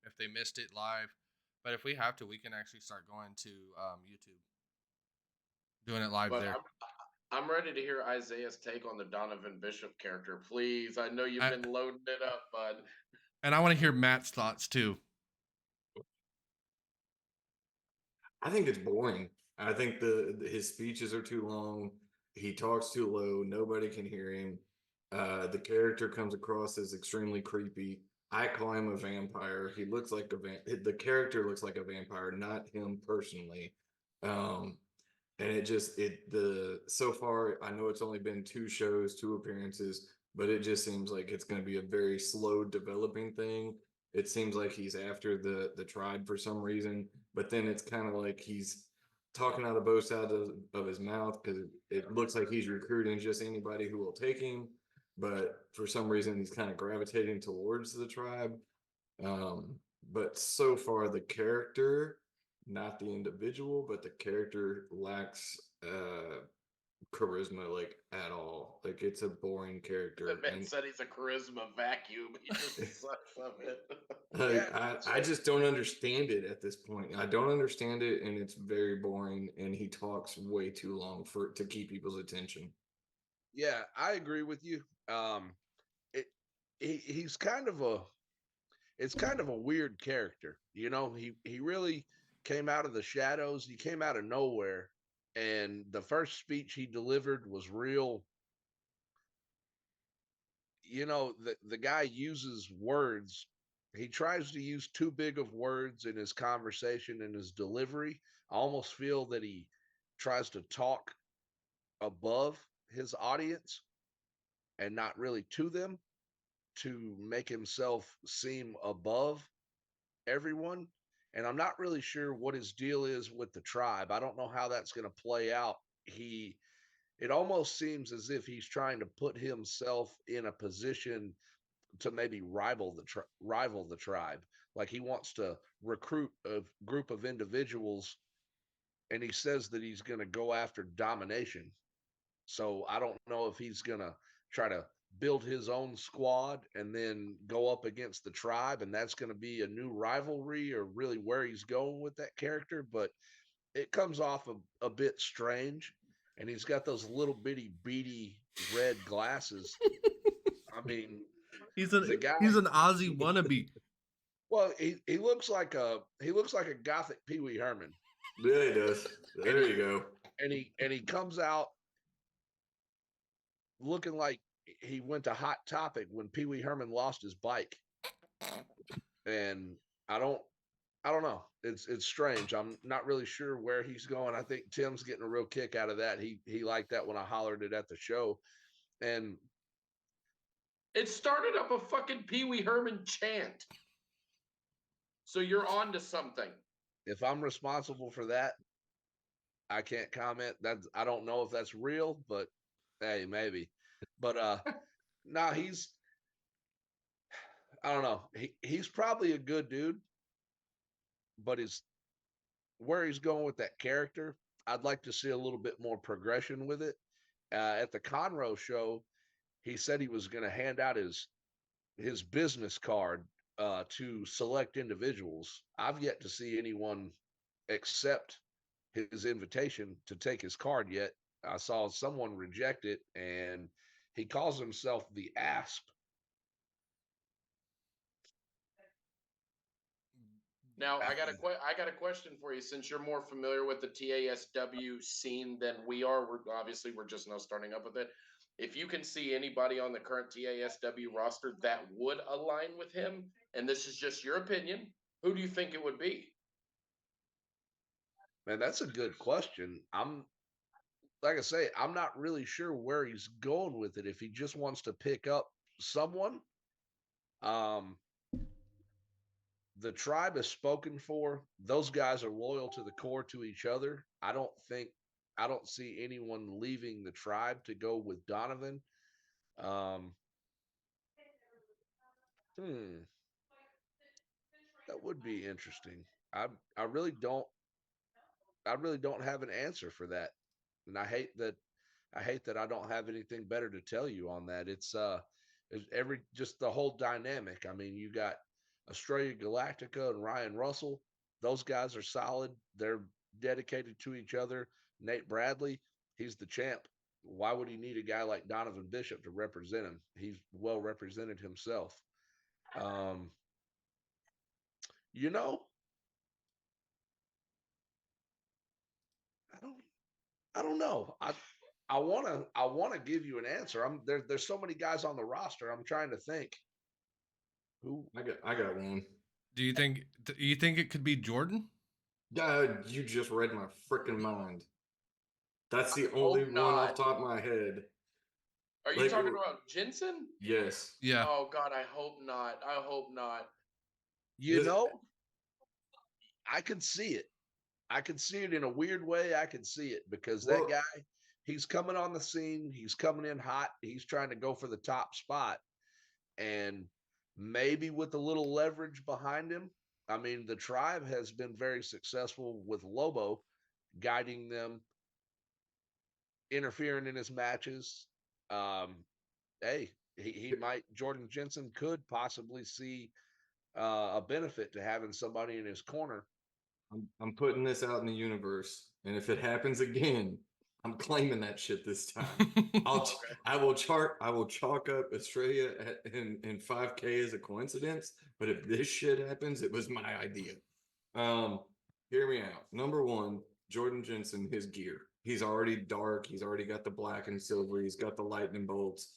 if they missed it live. But if we have to, we can actually start going to YouTube, doing it live But there. I'm ready to hear Isaiah's take on the Donovan Bishop character. Please, I know you've been loading it up, bud. And I want to hear Matt's thoughts too. I think it's boring. I think his speeches are too long. He talks too low. Nobody can hear him. The character comes across as extremely creepy. I call him a vampire. He looks like the character looks like a vampire, not him personally. And so far I know it's only been 2 shows, 2 appearances, but it just seems like it's going to be a very slow developing thing. It seems like he's after the tribe for some reason, but then it's kind of like he's talking out of both sides of his mouth, because it looks like he's recruiting just anybody who will take him, but for some reason he's kind of gravitating towards the tribe. But so far the character, not the individual, but the character lacks charisma, like at all. Like it's a boring character. That man said he's a charisma vacuum. He just sucks of it. I just don't understand it at this point. I don't understand it, and it's very boring. And he talks way too long to keep people's attention. Yeah, I agree with you. He's kind of a weird character. You know, he really came out of the shadows. He came out of nowhere, and the first speech he delivered was real. You know, the guy uses words. He tries to use too big of words in his conversation and his delivery. I almost feel that he tries to talk above his audience and not really to them, to make himself seem above everyone. And I'm not really sure what his deal is with the tribe. I don't know how that's going to play out. It almost seems as if he's trying to put himself in a position to maybe rival the tribe. Like he wants to recruit a group of individuals, and he says that he's going to go after domination. So I don't know if he's going to try to build his own squad and then go up against the tribe, and that's going to be a new rivalry, or really where he's going with that character. But it comes off a bit strange, and he's got those little bitty beady red glasses. I mean, he's an Aussie wannabe. Well, he looks like a gothic Pee Wee Herman. Yeah, he does. There you go. And he comes out looking like he went to Hot Topic when Pee Wee Herman lost his bike. And I don't know. It's strange. I'm not really sure where he's going. I think Tim's getting a real kick out of that. He liked that when I hollered it at the show. And it started up a fucking Pee Wee Herman chant. So you're on to something. If I'm responsible for that, I can't comment. I don't know if that's real, but hey, maybe. But nah, I don't know. He's probably a good dude, but where he's going with that character, I'd like to see a little bit more progression with it. At the Conroe show, he said he was going to hand out his business card to select individuals. I've yet to see anyone accept his invitation to take his card yet. I saw someone reject it, and he calls himself the ASP. Now, I got a question for you. Since you're more familiar with the TASW scene than we are, we're just now starting up with it. If you can see anybody on the current TASW roster that would align with him, and this is just your opinion, who do you think it would be? Man, that's a good question. Like I say, I'm not really sure where he's going with it. If he just wants to pick up someone, the tribe is spoken for. Those guys are loyal to the core to each other. I don't see anyone leaving the tribe to go with Donovan. That would be interesting. I really don't have an answer for that. And I hate that I don't have anything better to tell you on that. It's every just the whole dynamic. I mean, you got Australia Galactica and Ryan Russell. Those guys are solid. They're dedicated to each other. Nate Bradley, he's the champ. Why would he need a guy like Donovan Bishop to represent him? He's well represented himself. Um, you know, I don't I don't know. I wanna give you an answer. There's so many guys on the roster. I'm trying to think who. I got one. Do you think it could be Jordan? You just read my freaking mind. That's the I only hope one off not. top of my head. Are you Like, talking about Jensen? yes. Yeah. Oh God, I hope not. I hope not. You This- know, I can see it. I can see it in a weird way. I can see it because that Well- guy, he's coming on the scene. He's coming in hot. He's trying to go for the top spot. And maybe with a little leverage behind him. I mean, the tribe has been very successful with Lobo guiding them, interfering in his matches. Hey, he might, Jordan Jensen could possibly see a benefit to having somebody in his corner. I'm putting this out in the universe, and if it happens again, I'm claiming that shit this time. I will chalk up Australia in 5K as a coincidence, but if this shit happens, it was my idea. Hear me out. Number one, Jordan Jensen, his gear. He's already dark. He's already got the black and silver. He's got the lightning bolts.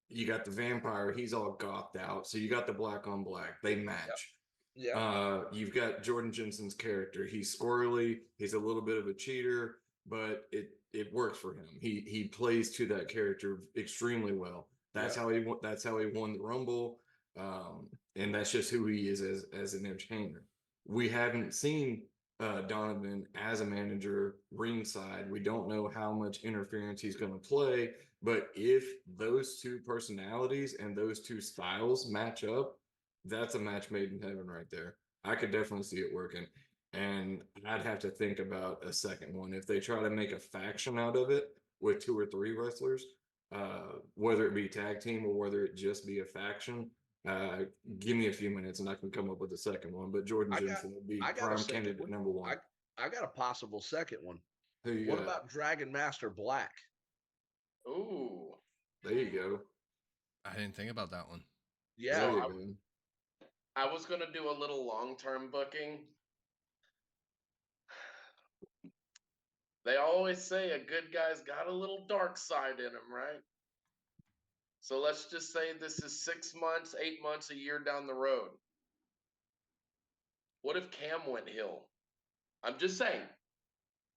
You got the vampire. He's all gothed out. So you got the black on black. They match. Yeah. You've got Jordan Jensen's character. He's squirrely. He's a little bit of a cheater, but it works for him. He plays to that character extremely well. That's how he won the Rumble. And that's just who he is as an entertainer. We haven't seen Donovan as a manager ringside. We don't know how much interference he's going to play, but if those two personalities and those two styles match up, that's a match made in heaven right there. I could definitely see it working. And I'd have to think about a second one. If they try to make a faction out of it with 2 or 3 wrestlers, whether it be tag team or whether it just be a faction, give me a few minutes and I can come up with a second one. But Jordan Jensen would be prime candidate number one. I got a possible second one. Who you What got? about Dragon Master Black? Ooh. There you go. I didn't think about that one. Yeah. There you So go. I was gonna do a little long-term booking. They always say a good guy's got a little dark side in him, right? So let's just say this is 6 months, 8 months, a year down the road. What if Cam went heel? I'm just saying,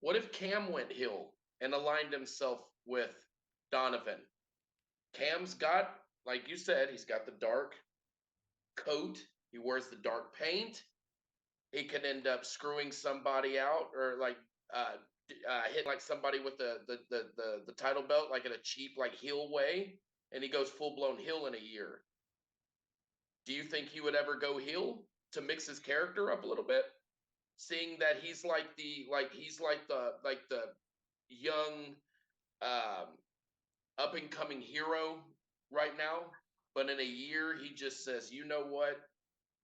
what if Cam went heel and aligned himself with Donovan? Cam's got, like you said, he's got the dark coat. He wears the dark paint. He could end up screwing somebody out or like hitting like somebody with the title belt like in a cheap like heel way, and he goes full blown heel in a year. Do you think he would ever go heel to mix his character up a little bit? Seeing that he's like the young up and coming hero right now, but in a year he just says, you know what?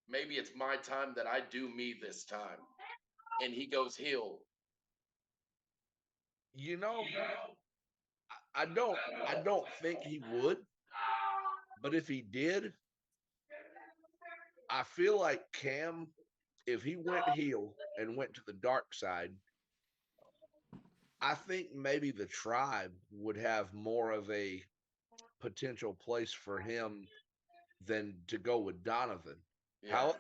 Maybe it's my time that I do me this time. And he goes heel. You know, I don't think he would. But if he did, I feel like Cam, if he went heel and went to the dark side, I think maybe the tribe would have more of a potential place for him than to go with Donovan. Yeah. However,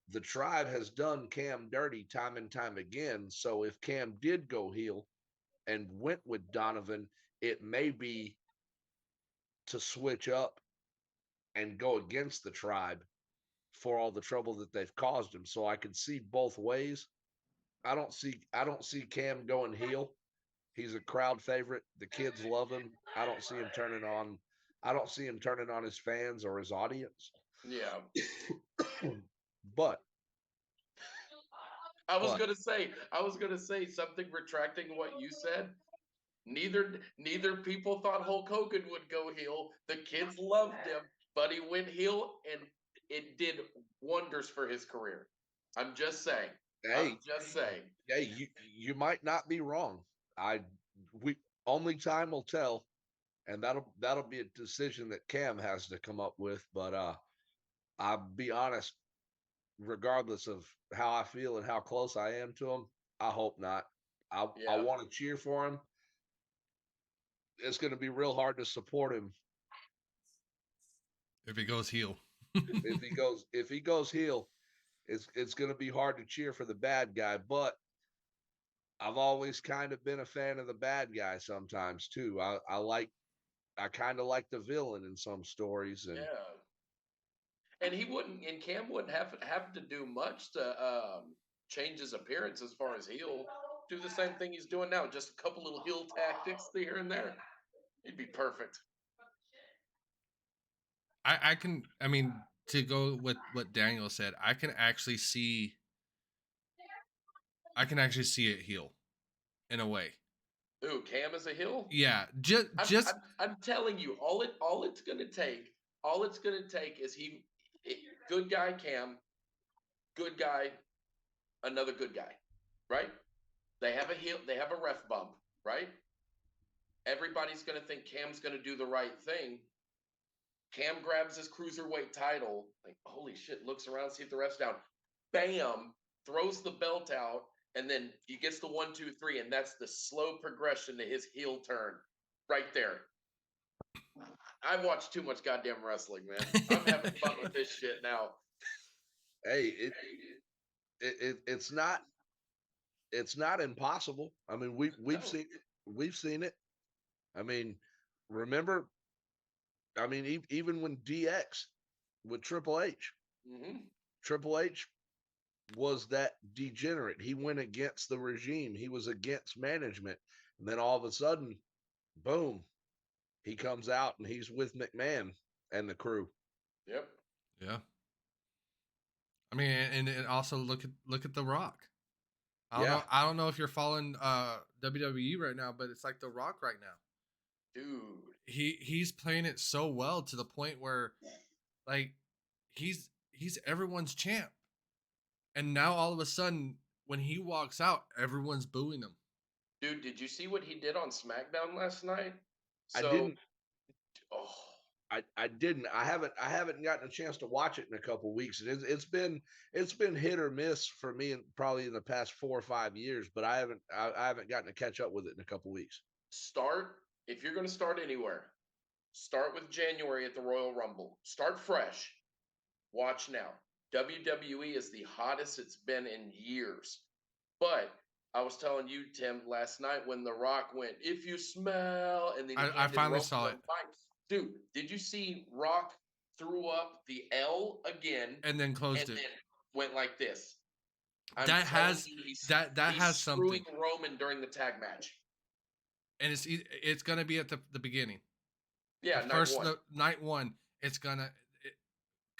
the tribe has done Cam dirty time and time again. So if Cam did go heel and went with Donovan, it may be to switch up and go against the tribe for all the trouble that they've caused him. So I could see both ways. I don't see Cam going heel. He's a crowd favorite. The kids love him. I don't see him turning on his fans or his audience. Yeah. But I was but gonna say something retracting what you said. Neither people thought Hulk Hogan would go heel. The kids loved him, but he went heel, and it did wonders for his career. I'm just saying. I'm hey, just saying. you might not be wrong. I we only time will tell, and that'll be a decision that Cam has to come up with. But I'll be honest, regardless of how I feel and how close I am to him, I hope not. I Yeah. want to cheer for him. It's going to be real hard to support him If he goes heel. if he goes heel. It's going to be hard to cheer for the bad guy, but I've always kind of been a fan of the bad guy sometimes too. I kind of like the villain in some stories, and Yeah. And Cam wouldn't have to do much to change his appearance as far as heel. Do the same thing he's doing now, just a couple little heel tactics here and there. He'd be perfect. I mean, to go with what Daniel said, I can actually see it heel in a way. Ooh, Cam is a heel? Yeah, I'm telling you, all it's gonna take is good guy Cam, good guy, another good guy, right? They have a ref bump, right? Everybody's gonna think Cam's gonna do the right thing. Cam grabs his cruiserweight title, like holy shit, looks around, see if the ref's down. Bam, throws the belt out, and then he gets the 1, 2, 3, and that's the slow progression to his heel turn, right there. I've watched too much goddamn wrestling, man. I'm having fun with this shit now. hey, it's not impossible. I mean, we've seen it. I mean, remember? I mean, even when DX with Triple H, Mm-hmm. Triple H was that degenerate. He went against the regime. He was against management, and then all of a sudden, boom, he comes out and he's with McMahon and the crew. Yep. Yeah. I mean, and also look at The Rock. I don't know if you're following WWE right now, but it's like The Rock right now. Dude. He's playing it so well to the point where like he's everyone's champ. And now all of a sudden when he walks out, everyone's booing him. Dude, did you see what he did on SmackDown last night? I didn't. Oh. I didn't. I haven't gotten a chance to watch it in a couple of weeks. It's been hit or miss for me, probably in the past 4 or 5 years. But I haven't gotten to catch up with it in a couple of weeks. If you're going to start anywhere, start with January at the Royal Rumble. Start fresh. Watch now. WWE is the hottest it's been in years. But I was telling you, Tim, last night when The Rock went, if you smell, and then I finally saw it. Dude, did you see Rock threw up the L again and then closed it? And then went like this. That has something. Roman during the tag match. And it's going to be at the beginning. Yeah, night one, it's going to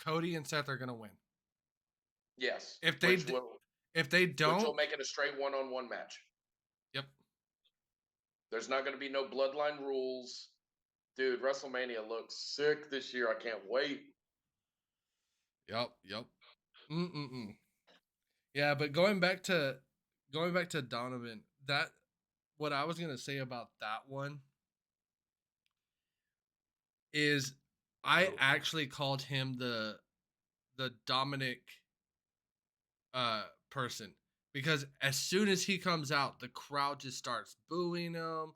Cody and Seth are going to win. Yes. If they don't, which will make it a straight one-on-one match. Yep. There's not going to be no bloodline rules. Dude, WrestleMania looks sick this year. I can't wait. Yep. Yeah, but going back to Donovan, that what I was gonna say about that one is I actually called him the Dominic person, because as soon as he comes out, the crowd just starts booing him.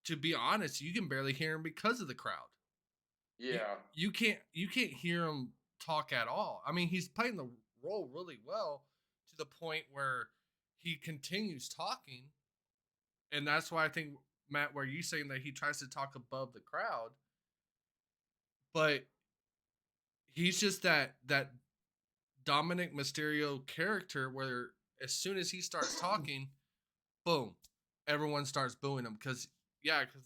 To be honest, you can barely hear him because of the crowd. Yeah. You can't hear him talk at all. I mean, he's playing the role really well to the point where he continues talking. And that's why I think, Matt, where you saying that he tries to talk above the crowd, but he's just that Dominic Mysterio character where as soon as he starts talking, boom, everyone starts booing him. Because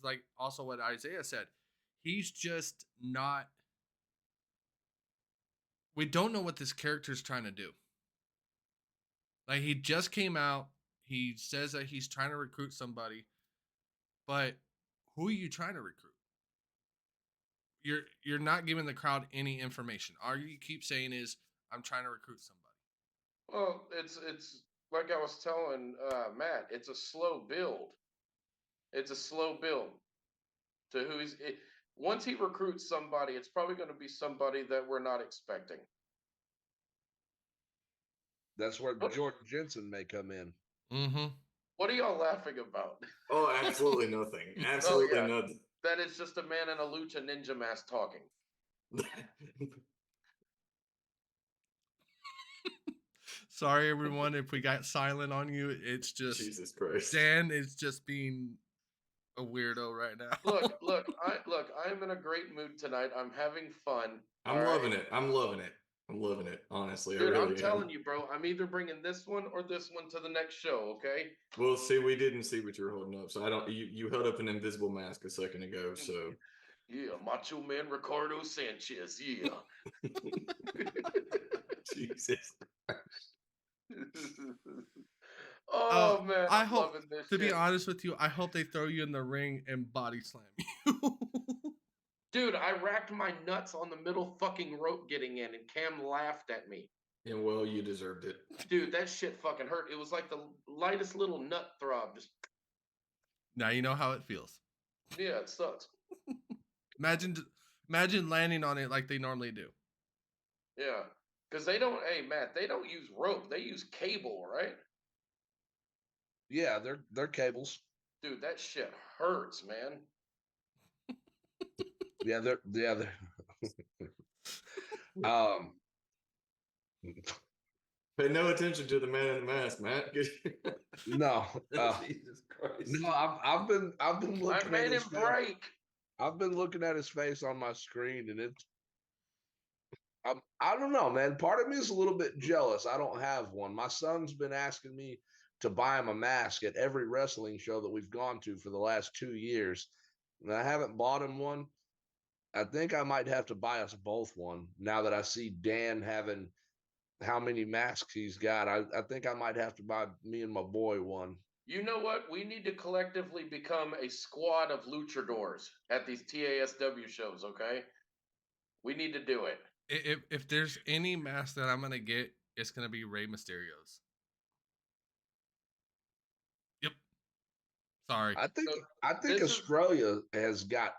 like also what Isaiah said, he's just not we don't know what this character's trying to do. Like, he just came out. He says that he's trying to recruit somebody, but who are you trying to recruit? You're not giving the crowd any information. All you keep saying is, "I'm trying to recruit somebody." Well, it's like I was telling Matt. It's a slow build. It's a slow build to who he's. Once he recruits somebody, it's probably going to be somebody that we're not expecting. That's where What, Jordan Jensen may come in. Mm-hmm. what are y'all laughing about? Oh, absolutely nothing. Oh Absolutely yeah, nothing. that is just a man in a lucha ninja mask talking. Sorry, everyone, if we got silent on you. It's just Jesus Christ. Dan is just being a weirdo right now. Look, I'm in a great mood tonight. I'm having fun. I'm loving it. I'm loving it. I'm loving it. Honestly, Dude, I really I'm telling am. you, bro. I'm either bringing this one or this one to the next show. Okay. Well, see, we didn't see what you were holding up, so I don't. You held up an invisible mask a second ago, so Yeah, Macho Man Ricardo Sanchez. Yeah. Jesus. Oh man, I I'm hope, loving this to be shit. honest with you, I hope they throw you in the ring and body slam you. Dude, I racked my nuts on the middle fucking rope getting in, and Cam laughed at me. And well, you deserved it. Dude, that shit fucking hurt. It was like the lightest little nut throb. Just Now you know how it feels. yeah, it sucks. Imagine landing on it like they normally do. Yeah, because they don't. Hey, Matt, they don't use rope. They use cable, right? Yeah, they're cables. Dude, that shit hurts, man. Yeah, they're um Pay no attention to the man in the mask, Matt. no. Jesus Christ. No, I've been I looking at made his him face. break. I've been looking at his face on my screen, and I don't know, man. Part of me is a little bit jealous. I don't have one. My son's been asking me to buy him a mask at every wrestling show that we've gone to for the last 2 years, and I haven't bought him one. I think I might have to buy us both one now that I see Dan having how many masks he's got. I think I might have to buy me and my boy one. You know what? We need to collectively become a squad of luchadors at these TASW shows, okay? We need to do it. If there's any mask that I'm gonna get, it's gonna be Rey Mysterio's. Yep. Sorry. I think So I think this is Australia has got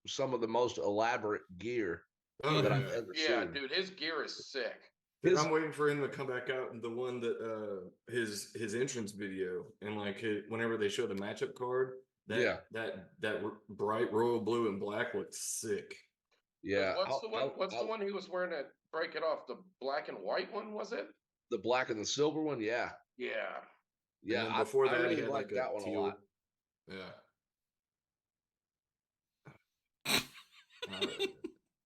some of the most elaborate gear Oh, that yeah. I've ever yeah, seen. dude, his gear is sick. Dude, His- I'm waiting for him to come back out in the one that his entrance video and like whenever they show the matchup card, that bright royal blue and black looks sick. Yeah, What's the one he was wearing to break it off? The black and white one, was it? the black and the silver one. Yeah, Yeah. yeah. And then before I that, he really had like like that a one a teal. lot. Yeah.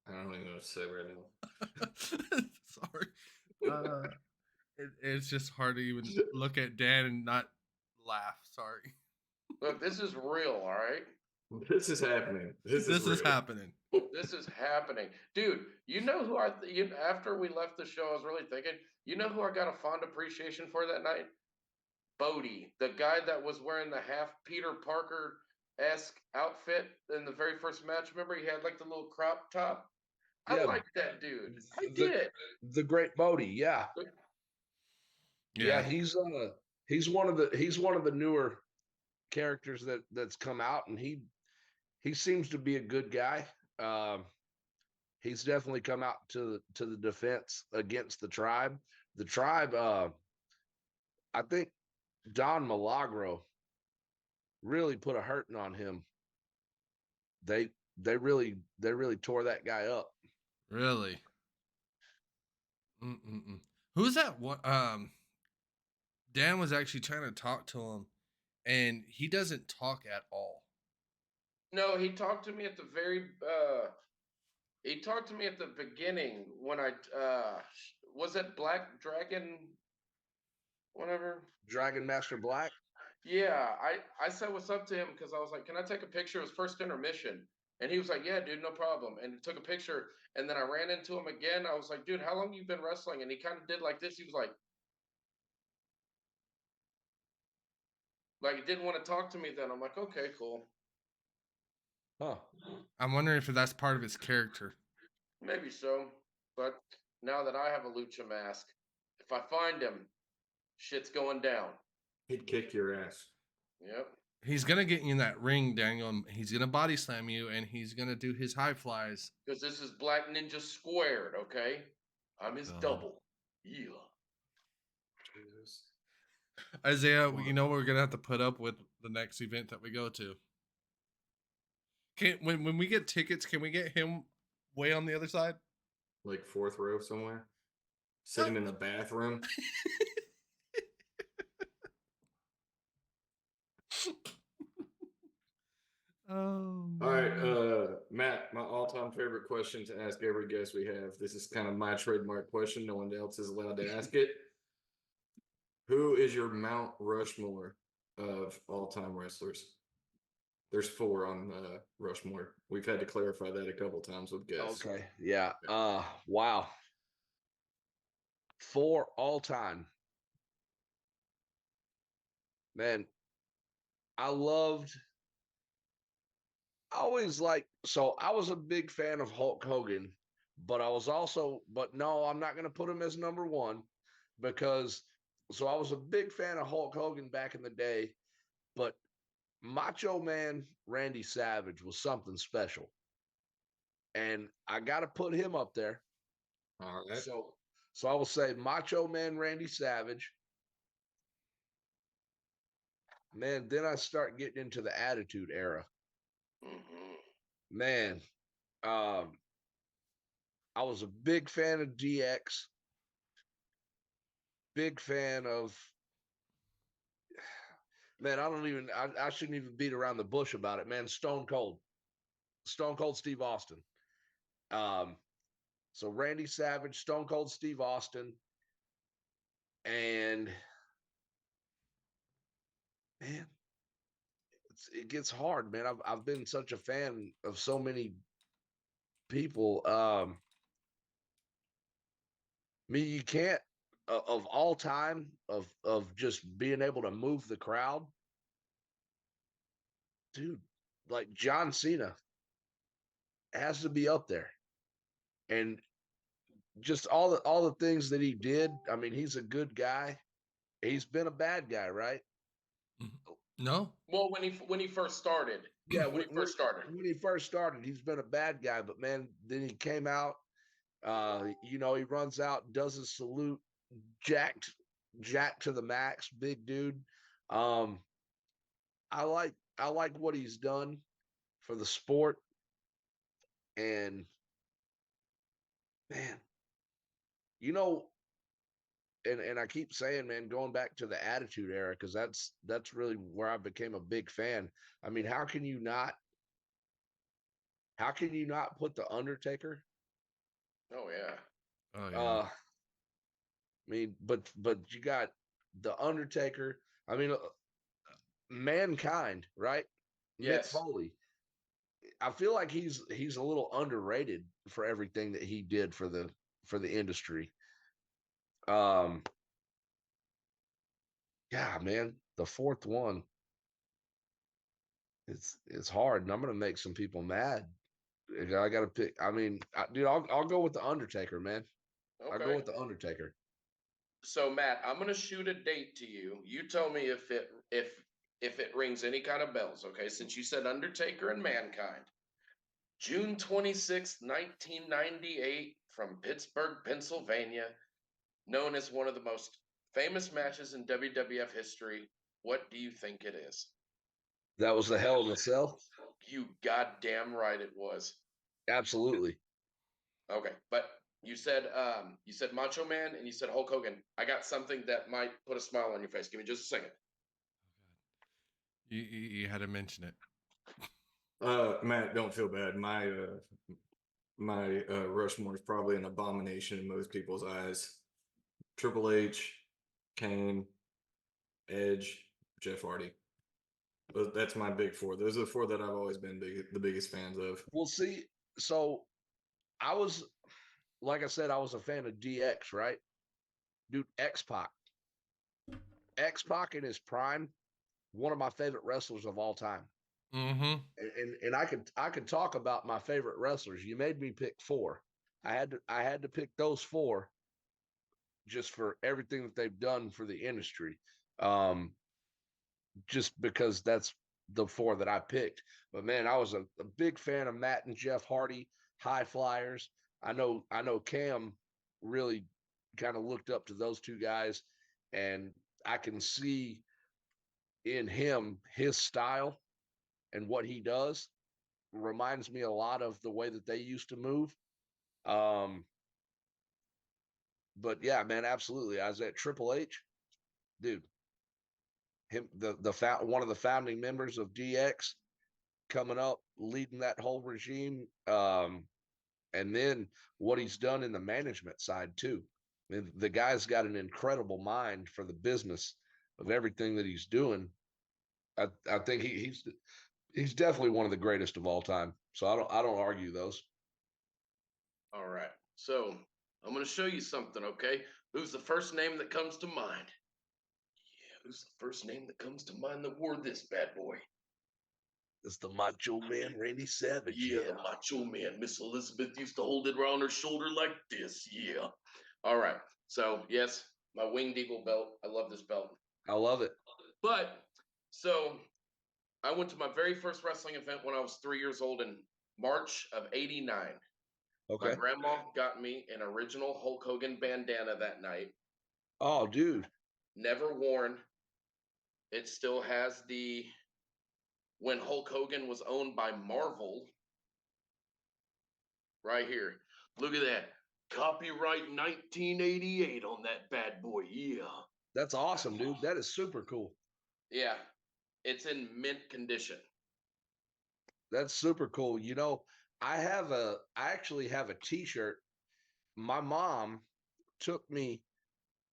I don't even know what to say right now. Sorry. It's just hard to even look at Dan and not laugh. Sorry. Look, this is real, all right? This is happening. This is real. happening. This is happening. Dude, you know who after we left the show, I was really thinking, you know who I got a fond appreciation for that night? Bodie, the guy that was wearing the half Peter Parker-esque outfit in the very first match. Remember, he had like the little crop top? I Yeah. like that dude. I The- did. The Great Bodie. Yeah, yeah. He's one of the newer characters that's come out, and he seems to be a good guy. He's definitely come out to the defense against the tribe. The tribe, I think Don Milagro really put a hurting on him. They really tore that guy up. Really. Mm-mm-mm. Who's that one? Dan was actually trying to talk to him, and he doesn't talk at all. No, he talked to me at the he talked to me at the beginning when I was it Black Dragon whatever? Dragon Master Black. Yeah, I said what's up to him because I was like, "Can I take a picture?" It was first intermission, And he was like, "Yeah, dude, no problem." And he took a picture. And then I ran into him again. I was like, "Dude, how long you been wrestling?" And he kind of did like this. He was like he didn't want to talk to me. Then I'm like, "Okay, cool, Huh. I'm wondering if that's part of his character. maybe so." But now that I have a lucha mask, if I find him, shit's going down. He'd kick your ass. Yep. He's gonna get you in that ring, Daniel. And he's gonna body slam you, and he's gonna do his high flies. Because this is Black Ninja squared, okay? I'm his God. double. Yeah. Jesus. Isaiah, What? you know we're gonna have to put up with the next event that we go to. When we get tickets, can we get him way on the other side? Like 4th row somewhere, sitting in the bathroom. Oh. All right, Matt, my all-time favorite question to ask every guest we have. This is kind of my trademark question. No one else is allowed to ask it. Who is your Mount Rushmore of all-time wrestlers? There's 4 on Rushmore. We've had to clarify that a couple times with guests. Okay. Yeah. Wow. 4 all time. Man, I always so I was a big fan of Hulk Hogan, but no, I'm not going to put him as number 1 because, so I was a big fan of Hulk Hogan back in the day, but Macho Man Randy Savage was something special. And I got to put him up there. All right. So I will say Macho Man Randy Savage. Man, then I start getting into the Attitude Era. Mm-hmm. Man, I was a big fan of DX. Big fan of, man, I shouldn't even beat around the bush about it, man. Stone Cold Steve Austin. So Randy Savage, Stone Cold Steve Austin, and man, it gets hard, man. I've been such a fan of so many people. You can't of all time of just being able to move the crowd, dude. Like John Cena has to be up there, and just all the things that he did. I mean, he's a good guy. He's been a bad guy, right? No. Well, when he first started, Yeah, when he first started, when he first started, he's been a bad guy. But man, then he came out. He runs out, does a salute, jacked to the max, big dude. Um, I like what he's done for the sport, and man, you know, and I keep saying, man, going back to the Attitude Era, because that's really where I became a big fan. I mean, how can you not put the Undertaker? oh yeah, Oh yeah. I mean, but you got the Undertaker. I mean, Mankind, right? Mick yes, Foley. I feel like he's a little underrated for everything that he did for the industry. Um, yeah, man, the 4th one, it's hard, and I'm gonna make some people mad. I got to pick. I mean, dude, I'll go with the Undertaker, man. I'll go okay. with the Undertaker. So Matt, I'm gonna shoot a date to you. You tell me if it rings any kind of bells. Okay, since you said Undertaker and Mankind, June 26th, 1998, from Pittsburgh, Pennsylvania, known as one of the most famous matches in WWF history. What do you think it is? That was the Hell in a Cell. You goddamn right it was. Absolutely. Okay, but you said Macho Man and you said Hulk Hogan. I got something that might put a smile on your face. Give me just a second. You had to mention it. Matt, don't feel bad. My Rushmore is probably an abomination in most people's eyes. Triple H, Kane, Edge, Jeff Hardy. But that's my big four. Those are the four that I've always been the biggest fans of. We'll see. So I was, like I said, I was a fan of DX, right? Dude, X-Pac. X-Pac in his prime, one of my favorite wrestlers of all time. Mm-hmm. And I could talk about my favorite wrestlers. You made me pick four. I had to pick those four just for everything that they've done for the industry. Just because that's the four that I picked. But man, I was a big fan of Matt and Jeff Hardy, high flyers. I know Cam really kind of looked up to those two guys, and I can see in him his style and what he does reminds me a lot of the way that they used to move. But yeah, man, absolutely. I was at Triple H, dude. Him, one of the founding members of DX, coming up, leading that whole regime, and then what he's done in the management side too. I mean, the guy's got an incredible mind for the business of everything that he's doing. I think he's definitely one of the greatest of all time. So I don't argue those. All right. So I'm going to show you something, okay? Who's the first name that comes to mind? Yeah, who's the first name that comes to mind that wore this bad boy? It's the Macho Man, Randy Savage. Yeah, the Macho Man. Miss Elizabeth used to hold it around her shoulder like this. Yeah. All right. So, yes, my Winged Eagle belt. I love this belt. I love it. But, so I went to my very first wrestling event when I was 3 years old in March of '89. Okay. My grandma got me an original Hulk Hogan bandana that night. Oh, dude. Never worn. It still has the when Hulk Hogan was owned by Marvel. Right here. Look at that. Copyright 1988 on that bad boy. Yeah. That's awesome, dude. That is super cool. Yeah. It's in mint condition. That's super cool. You know, I actually have a t-shirt. My mom took me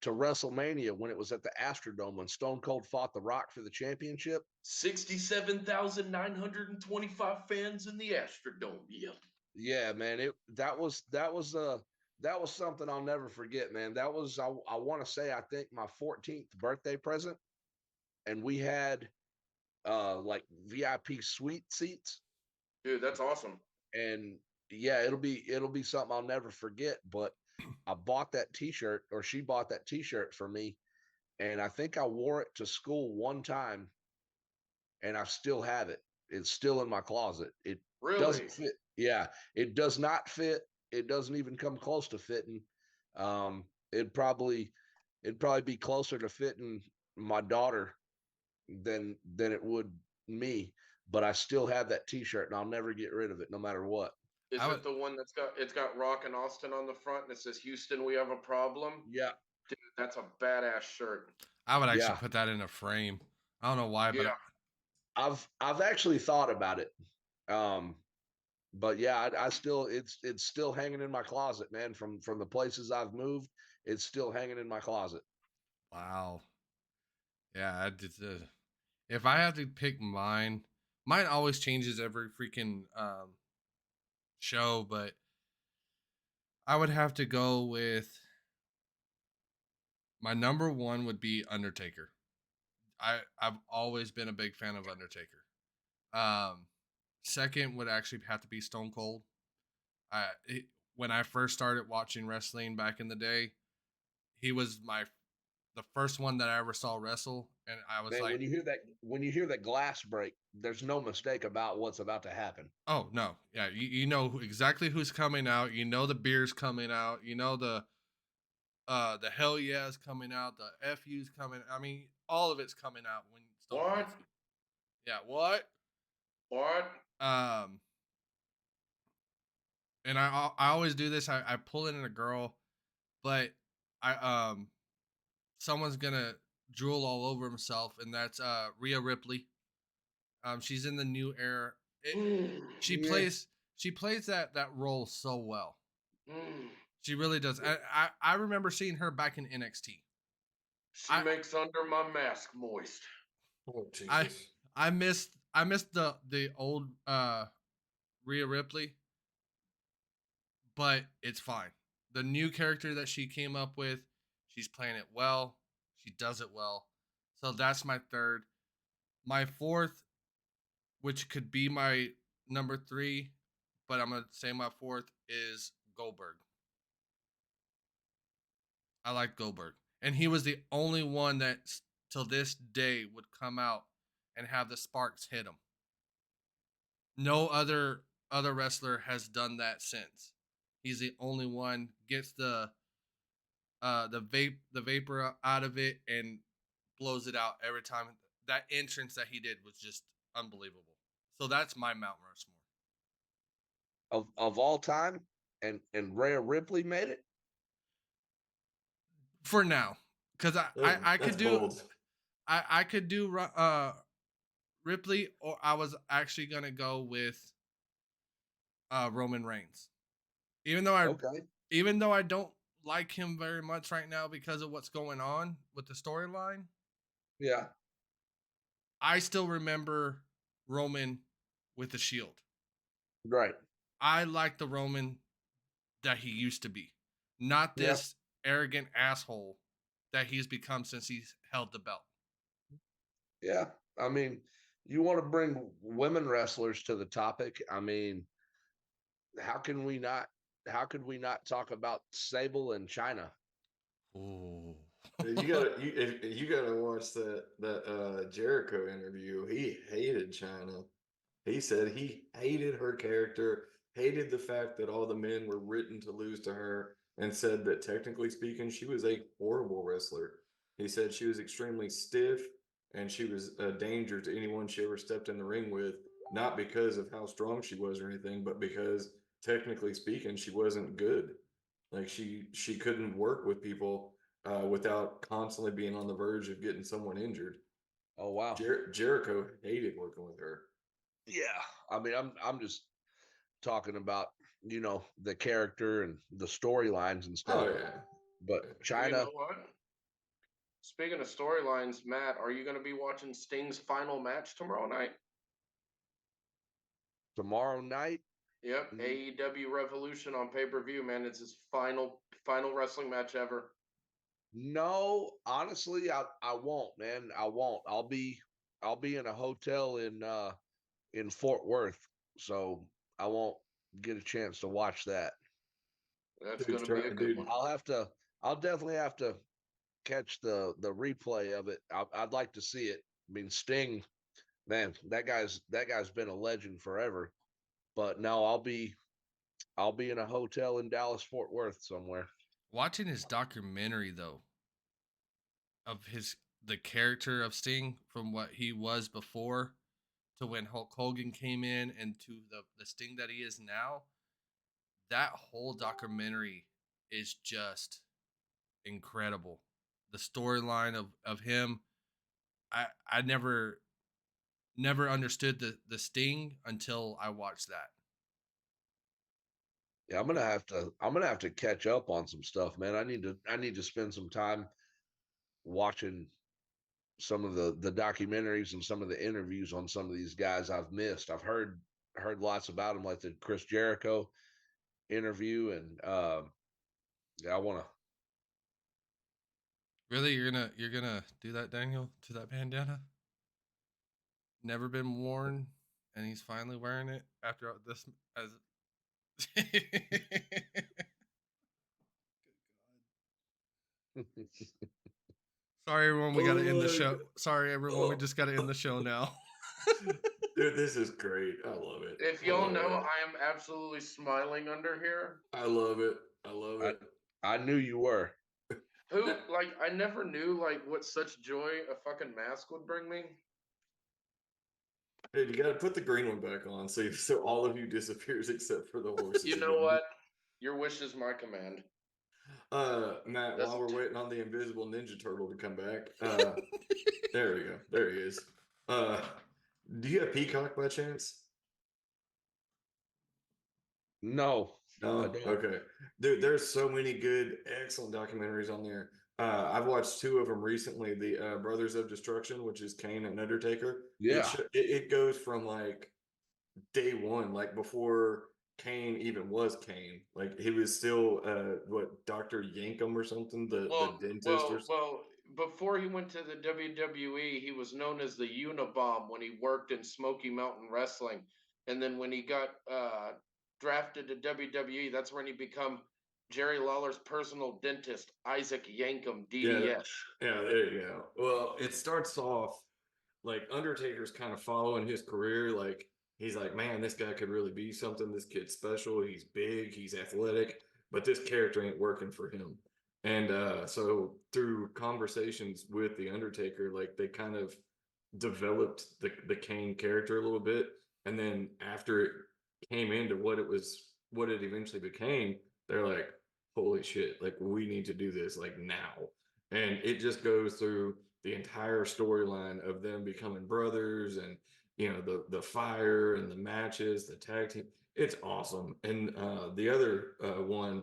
to WrestleMania when it was at the Astrodome when Stone Cold fought The Rock for the championship. 67,925 fans in the Astrodome. Yeah. Yeah, man. That was something I'll never forget, man. That was I want to say I think my 14th birthday present, and we had like VIP suite seats. Dude, that's awesome. And yeah, it'll be something I'll never forget. But I bought that t-shirt, or she bought that t-shirt for me, and I think I wore it to school one time, and I still have it. It's still in my closet. It Really? doesn't fit. Yeah, it does not fit. It doesn't even come close to fitting. It'd probably be closer to fitting my daughter than it would me. But I still have that t-shirt, and I'll never get rid of it, no matter what. Is it the one it's got Rock and Austin on the front and it says Houston, we have a problem? Yeah. Dude, that's a badass shirt. I would actually put that in a frame. I don't know why, but I've actually thought about it. But yeah, I still it's still hanging in my closet, man. From the places I've moved, it's still hanging in my closet. Wow. Yeah, if I have to pick mine always changes every freaking show, but I would have to go with my number one would be Undertaker. I've always been a big fan of Undertaker. Second would actually have to be Stone Cold. When I first started watching wrestling back in the day, he was the first one that I ever saw wrestle, and I was like, when you hear that glass break, there's no mistake about what's about to happen. Oh no, yeah, you know exactly who's coming out. You know the beer's coming out. You know the hell yeah's coming out. The FU's coming. I mean, all of it's coming out when Stone Cold. Yeah, what? And I always do this. I pull in a girl, but someone's gonna drool all over himself, and that's Rhea Ripley. She's in the new era. She plays that role so well. She really does. I remember seeing her back in NXT. She makes under my mask moist. Oh, Jesus. I missed the old Rhea Ripley, but it's fine. The new character that she came up with, she's playing it well. She does it well. So that's my third. My fourth, which could be my number 3, but I'm gonna say my fourth is Goldberg. I like Goldberg, and he was the only one that till this day would come out and have the sparks hit him. No other wrestler has done that since. He's the only one gets the vapor out of it and blows it out every time. That entrance that he did was just unbelievable. So that's my Mount Rushmore. Of all time, and Rhea Ripley made it. For now, because I could That's do bold. I could do Ripley, or I was actually gonna go with Roman Reigns. Even though I don't like him very much right now because of what's going on with the storyline, Yeah. I still remember Roman with the Shield. Right. I like the Roman that he used to be, not this arrogant asshole that he's become since he's held the belt. Yeah. I mean, you want to bring women wrestlers to the topic. I mean, how can we not? How could we not talk about Sable and China? Oh, You gotta watch that Jericho interview. He hated China. He said he hated her character, hated the fact that all the men were written to lose to her, and said that technically speaking, she was a horrible wrestler. He said she was extremely stiff and she was a danger to anyone she ever stepped in the ring with, not because of how strong she was or anything, but because technically speaking, she wasn't good. Like she couldn't work with people without constantly being on the verge of getting someone injured. Oh wow. Jericho hated working with her. Yeah. I mean, I'm just talking about, the character and the storylines and stuff. Oh yeah. But Well, you China know what? Speaking of storylines, Matt, are you going to be watching Sting's final match tomorrow night? tomorrow night. Yep, AEW Revolution on pay-per-view, man. It's his final wrestling match ever. No, honestly, I won't, man. I won't. I'll be in a hotel in Fort Worth, so I won't get a chance to watch that. That's going to be a good one. I'll definitely have to catch the replay of it. I'd like to see it. I mean, Sting, man, that guy's been a legend forever. But no, I'll be in a hotel in Dallas Fort Worth somewhere. watching his documentary though of the character of Sting from what he was before to when Hulk Hogan came in and to the Sting that he is now, that whole documentary is just incredible. The storyline of him, I never understood the Sting until I watched that. Yeah, I'm gonna have to catch up on some stuff, man. I need to spend some time watching some of the documentaries and some of the interviews on some of these guys I've missed. I've heard lots about them, like the Chris Jericho interview, and yeah, I want to. Really, you're gonna do that, Daniel, to that bandana? Never been worn, and he's finally wearing it after this. As sorry, everyone, we got to end the show. Sorry, everyone, we just got to end the show now. Dude, this is great. I love it. If y'all know, I am absolutely smiling under here. I love it. I love it. I knew you were. I never knew what such joy a fucking mask would bring me. Dude, you got to put the green one back on so all of you disappears except for the horses. You know what? Your wish is my command. Matt, while we're waiting on the invisible Ninja Turtle to come back, there we go. There he is. Do you have Peacock by chance? No. No. Okay. Dude, there's so many good, excellent documentaries on there. I've watched two of them recently. The Brothers of Destruction, which is Kane and Undertaker. Yeah. It goes from like day one, like before Kane even was Kane. Like he was still what, Dr. Yankum or something, the dentist or Well. Before he went to the WWE, he was known as the Unabomb when he worked in Smoky Mountain Wrestling, and then when he got drafted to WWE, that's when he become Jerry Lawler's personal dentist, Isaac Yankum, yeah, DDS. yeah, there you go. Well, it starts off like Undertaker's kind of following his career. Like he's like, man, this guy could really be something. This kid's special. He's big. He's athletic, but this character ain't working for him. And so through conversations with the Undertaker, like they kind of developed the Kane character a little bit. And then after it came into what it eventually became, they're like, holy shit, like we need to do this like now. And it just goes through the entire storyline of them becoming brothers, and the fire and the matches, the tag team. It's awesome. And the other one,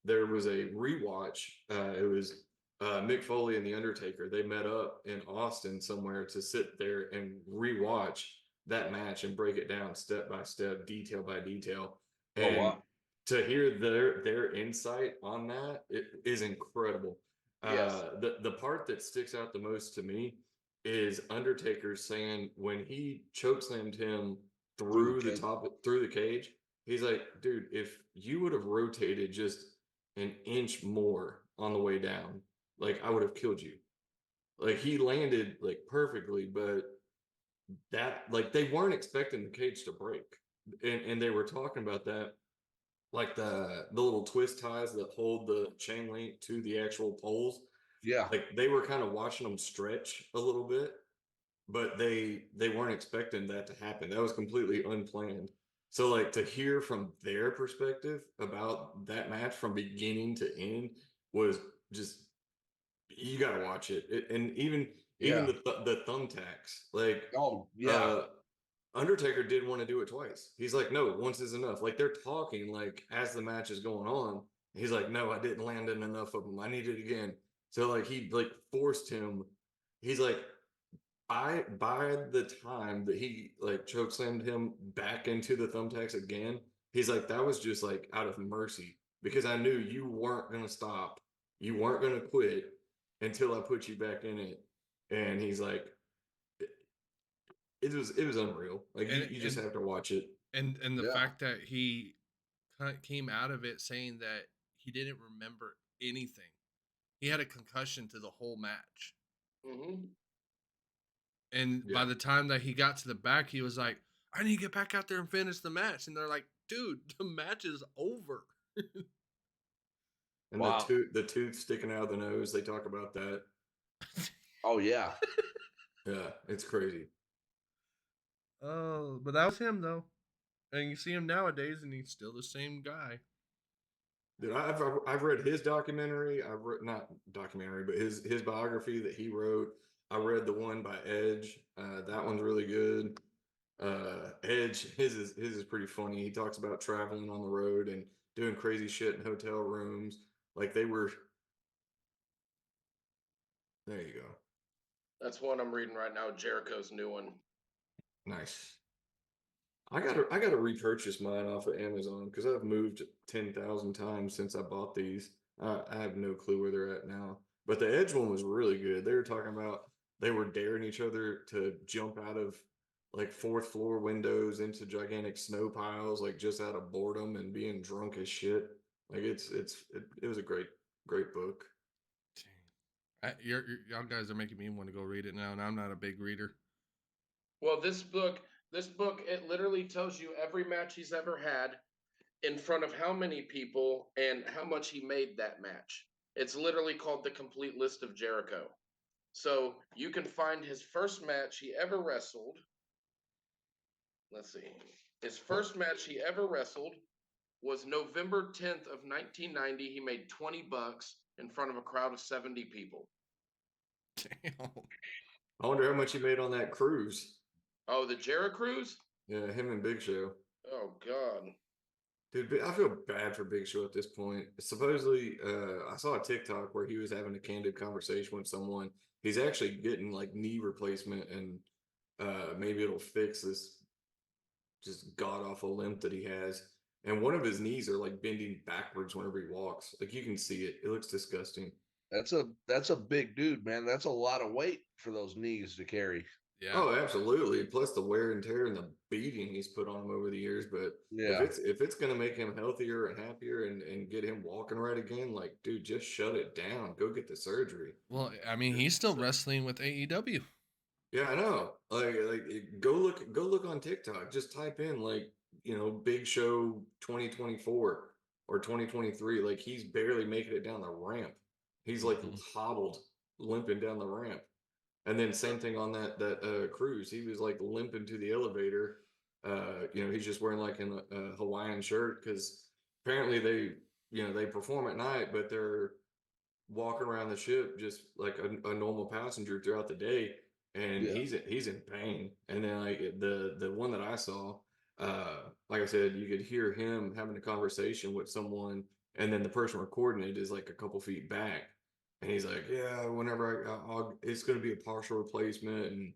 there was a rewatch. It was Mick Foley and the Undertaker. They met up in Austin somewhere to sit there and rewatch that match and break it down step by step, detail by detail. Oh, And wow. to hear their insight on that, it is incredible. Yes. The part that sticks out the most to me is Undertaker saying when he chokeslammed him through the cage. through the cage, he's like, dude, if you would have rotated just an inch more on the way down, like I would have killed you. Like he landed like perfectly, but that, like, they weren't expecting the cage to break. And they were talking about that, like the little twist ties that hold the chain link to the actual poles. Yeah. Like they were kind of watching them stretch a little bit, but they weren't expecting that to happen. That was completely unplanned. So like to hear from their perspective about that match from beginning to end was just, you got to watch it. And even Yeah. the thumbtacks, like Oh, yeah. uh Undertaker did want to do it twice. He's like, no, once is enough. Like they're talking like as the match is going on. He's like, no, I didn't land in enough of them. I need it again. So like he like forced him. He's like, by the time that he like chokeslammed him back into the thumbtacks again, he's like, that was just like out of mercy because I knew you weren't gonna stop, you weren't gonna quit until I put you back in it. And he's like, it was unreal. Like you just have to watch it. And the Yeah. fact that he came out of it saying that he didn't remember anything. He had a concussion to the whole match. Mm-hmm. And by the time that he got to the back, he was like, I need to get back out there and finish the match. And they're like, dude, the match is over. And Wow. the tooth sticking out of the nose, they talk about that. Oh, yeah. Yeah, it's crazy. Oh, but that was him, though. And you see him nowadays, and he's still the same guy. Dude, I've read his documentary. I've read, not documentary, but his biography that he wrote. I read the one by Edge. That one's really good. Edge, his is pretty funny. He talks about traveling on the road and doing crazy shit in hotel rooms. Like they were. There you go. That's one I'm reading right now. Jericho's new one. Nice. I gotta repurchase mine off of Amazon because I've moved 10,000 times since I bought these. I have no clue where they're at now. But the Edge one was really good. They were talking about they were daring each other to jump out of like fourth floor windows into gigantic snow piles, like just out of boredom and being drunk as shit. Like it was a great book. Y'all guys are making me want to go read it now, and I'm not a big reader. Well, this book, it literally tells you every match he's ever had, in front of how many people, and how much he made that match. It's literally called The Complete List of Jericho. So you can find his first match he ever wrestled. Let's see. His first match he ever wrestled was November 10th of 1990. He made $20 in front of a crowd of 70 people. Damn. I wonder how much he made on that cruise. Oh, the Jericho Cruise? Yeah, him and Big Show. Oh, God. Dude, I feel bad for Big Show at this point. Supposedly, I saw a TikTok where he was having a candid conversation with someone. He's actually getting like knee replacement, and maybe it'll fix this just god awful limp that he has. And one of his knees are like bending backwards whenever he walks. Like you can see it. It looks disgusting. That's a big dude, man. That's a lot of weight for those knees to carry. Yeah. Oh, absolutely. Plus the wear and tear and the beating he's put on him over the years. But Yeah. if it's gonna make him healthier and happier and get him walking right again, like dude, just shut it down. Go get the surgery. Well, I mean, he's still wrestling with AEW. Yeah, I know. Go look on TikTok. Just type in like, Big Show 2024 or 2023. Like he's barely making it down the ramp. He's like Mhm. hobbled, limping down the ramp. And then same thing on that cruise. He was like limping to the elevator. He's just wearing like a Hawaiian shirt because apparently they perform at night, but they're walking around the ship just like a normal passenger throughout the day, and Yeah. he's in pain. And then like the one that I saw, like I said, you could hear him having a conversation with someone, and then the person recording it is like a couple feet back, and he's like, yeah, whenever it's going to be a partial replacement, and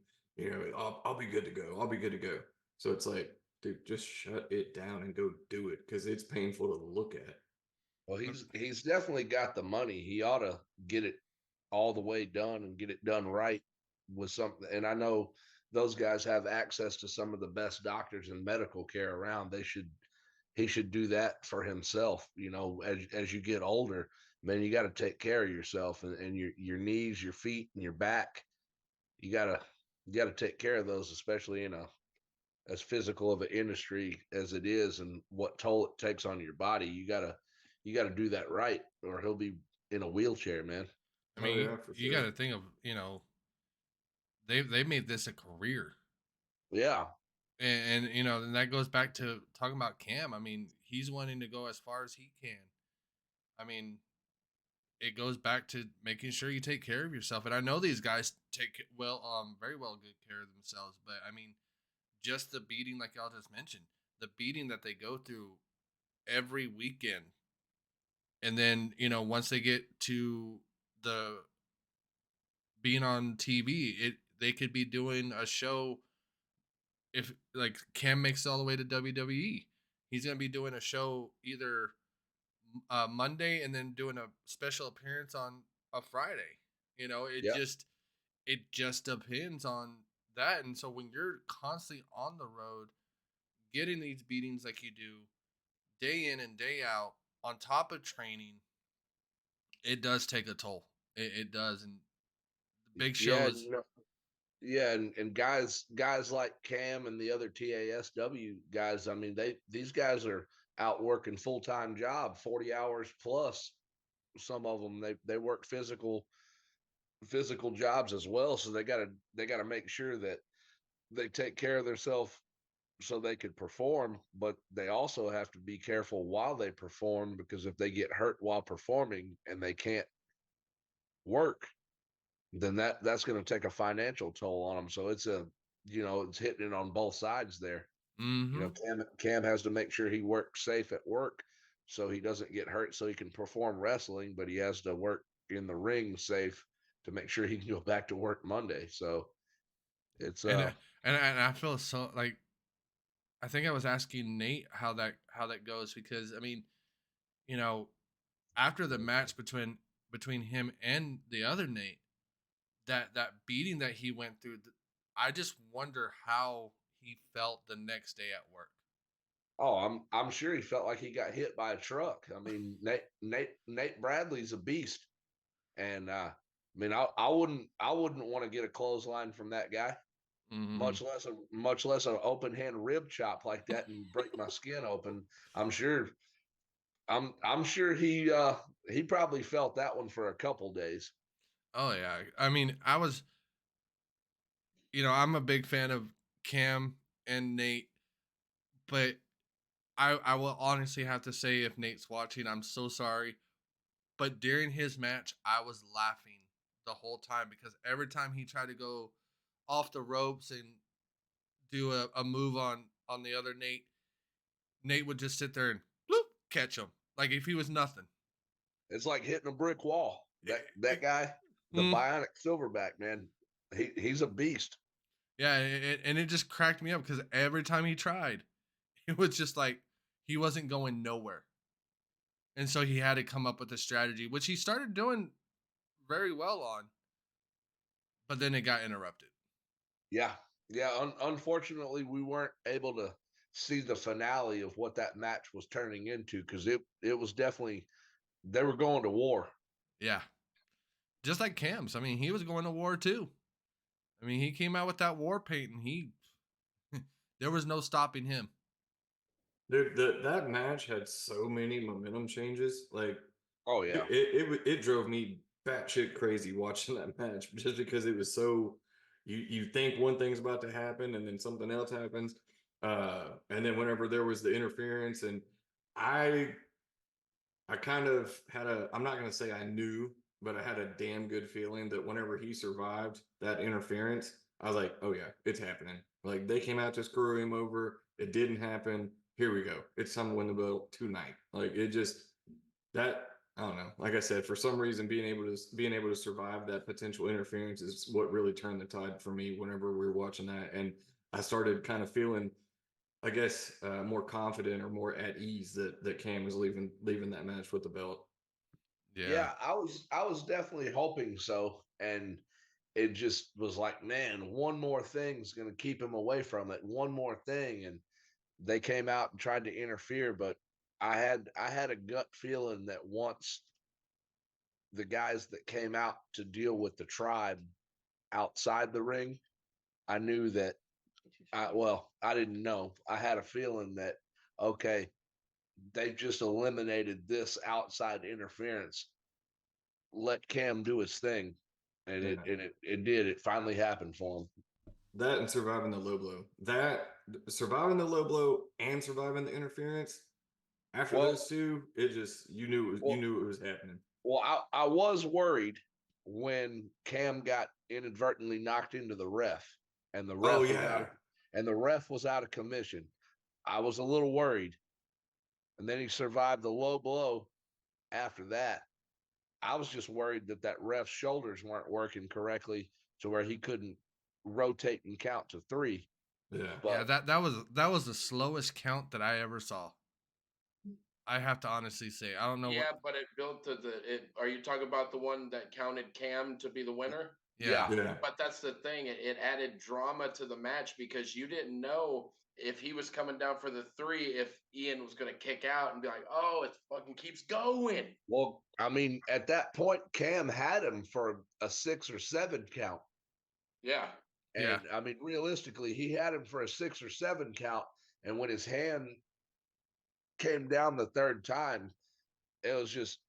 I'll be good to go. I'll be good to go. So it's like, dude, just shut it down and go do it because it's painful to look at. Well, he's definitely got the money. He ought to get it all the way done and get it done right with something. And I know those guys have access to some of the best doctors and medical care around. He should do that for himself. As you get older, man, you got to take care of yourself and your knees, your feet, and your back. You gotta you gotta take care of those, especially in a as physical of an industry as it is and what toll it takes on your body. You gotta do that right, or he'll be in a wheelchair, man. I Oh mean, yeah, for you got sure. to think of, they made this a career. Yeah, And that goes back to talking about Cam. I mean, he's wanting to go as far as he can. I mean, it goes back to making sure you take care of yourself. And I know these guys take very well good care of themselves. But I mean, just the beating, like y'all just mentioned, the beating that they go through every weekend, and then once they get to the being on TV, they could be doing a show. If like Cam makes it all the way to WWE, he's gonna be doing a show either Monday and then doing a special appearance on a Friday. yeah. It just depends on that. And so when you're constantly on the road, getting these beatings like you do, day in and day out, on top of training, it does take a toll. It does, and the big show Yeah, is. yeah, and guys like Cam and the other TASW guys, I mean, these guys are out working full-time job, 40 hours plus. Some of them they work physical jobs as well, so they gotta make sure that they take care of themselves so they could perform, but they also have to be careful while they perform, because if they get hurt while performing and they can't work, then that's going to take a financial toll on them. So it's hitting it on both sides there. Mm-hmm. Cam has to make sure he works safe at work so he doesn't get hurt, so he can perform wrestling, but he has to work in the ring safe to make sure he can go back to work Monday. So it's And I feel so like I think I was asking Nate how that goes because I mean, you know, after the match between him and the other Nate, that beating that he went through, I just wonder how he felt the next day at work. Oh, I'm sure he felt like he got hit by a truck. I mean, Nate Bradley's a beast, and I mean, I wouldn't want to get a clothesline from that guy, Mm-hmm. much less an open hand rib chop like that and break my skin open. I'm sure I'm sure he probably felt that one for a couple days. Oh yeah, I mean, I'm a big fan of Cam and Nate, but I will honestly have to say if Nate's watching, I'm so sorry. But during his match, I was laughing the whole time because every time he tried to go off the ropes and do a move on the other Nate, Nate would just sit there and catch him like if he was nothing. It's like hitting a brick wall. That guy, the Mm. bionic silverback, man, he's a beast. Yeah, and it just cracked me up because every time he tried, it was just like he wasn't going nowhere. And so he had to come up with a strategy, which he started doing very well on, but then it got interrupted. Yeah. Unfortunately, we weren't able to see the finale of what that match was turning into because it was definitely, they were going to war. Yeah. Just like Cam's. I mean, he was going to war too. I mean, he came out with that war paint and there was no stopping him. Dude, that match had so many momentum changes. Like, Oh yeah, it drove me batshit crazy watching that match just because it was so. You think one thing's about to happen and then something else happens, and then whenever there was the interference, and I kind of had a. I'm not gonna say I knew, but I had a damn good feeling that whenever he survived that interference, I was like, oh yeah, it's happening. Like they came out to screw him over. It didn't happen. Here we go. It's time to win the belt tonight. Like it just that I don't know. Like I said, for some reason, being able to survive that potential interference is what really turned the tide for me. Whenever we were watching that, and I started kind of feeling, I guess, more confident or more at ease that Cam was leaving that match with the belt. yeah. I was definitely hoping so, and it just was like, man, one more thing's going to keep him away from it. One more thing, and they came out and tried to interfere, but I had a gut feeling that once the guys that came out to deal with the tribe outside the ring, I knew that I didn't know. I had a feeling that okay, they just eliminated this outside interference. Let Cam do his thing. And Yeah. it did. It finally happened for him. That and surviving the low blow. That surviving the low blow and surviving the interference. After Well, those two, it just you well, knew it was happening. well, I was worried when Cam got inadvertently knocked into the ref, and the Oh ref was yeah, out of commission. I was a little worried, and then he survived the low blow. After that, I was just worried that ref's shoulders weren't working correctly to where he couldn't rotate and count to 3. yeah. Yeah, But that was the slowest count that I ever saw. I have to honestly say, I don't know Yeah, what. but it built to are you talking about the one that counted Cam to be the winner? Yeah, Yeah. But that's the thing. It added drama to the match because you didn't know if he was coming down for the 3, if Ian was going to kick out and be like, oh, it fucking keeps going. well, I mean, at that point, Cam had him for a 6 or 7 count. Yeah. And yeah. I mean, realistically, he had him for a 6 or 7 count. And when his hand came down the third time, it was just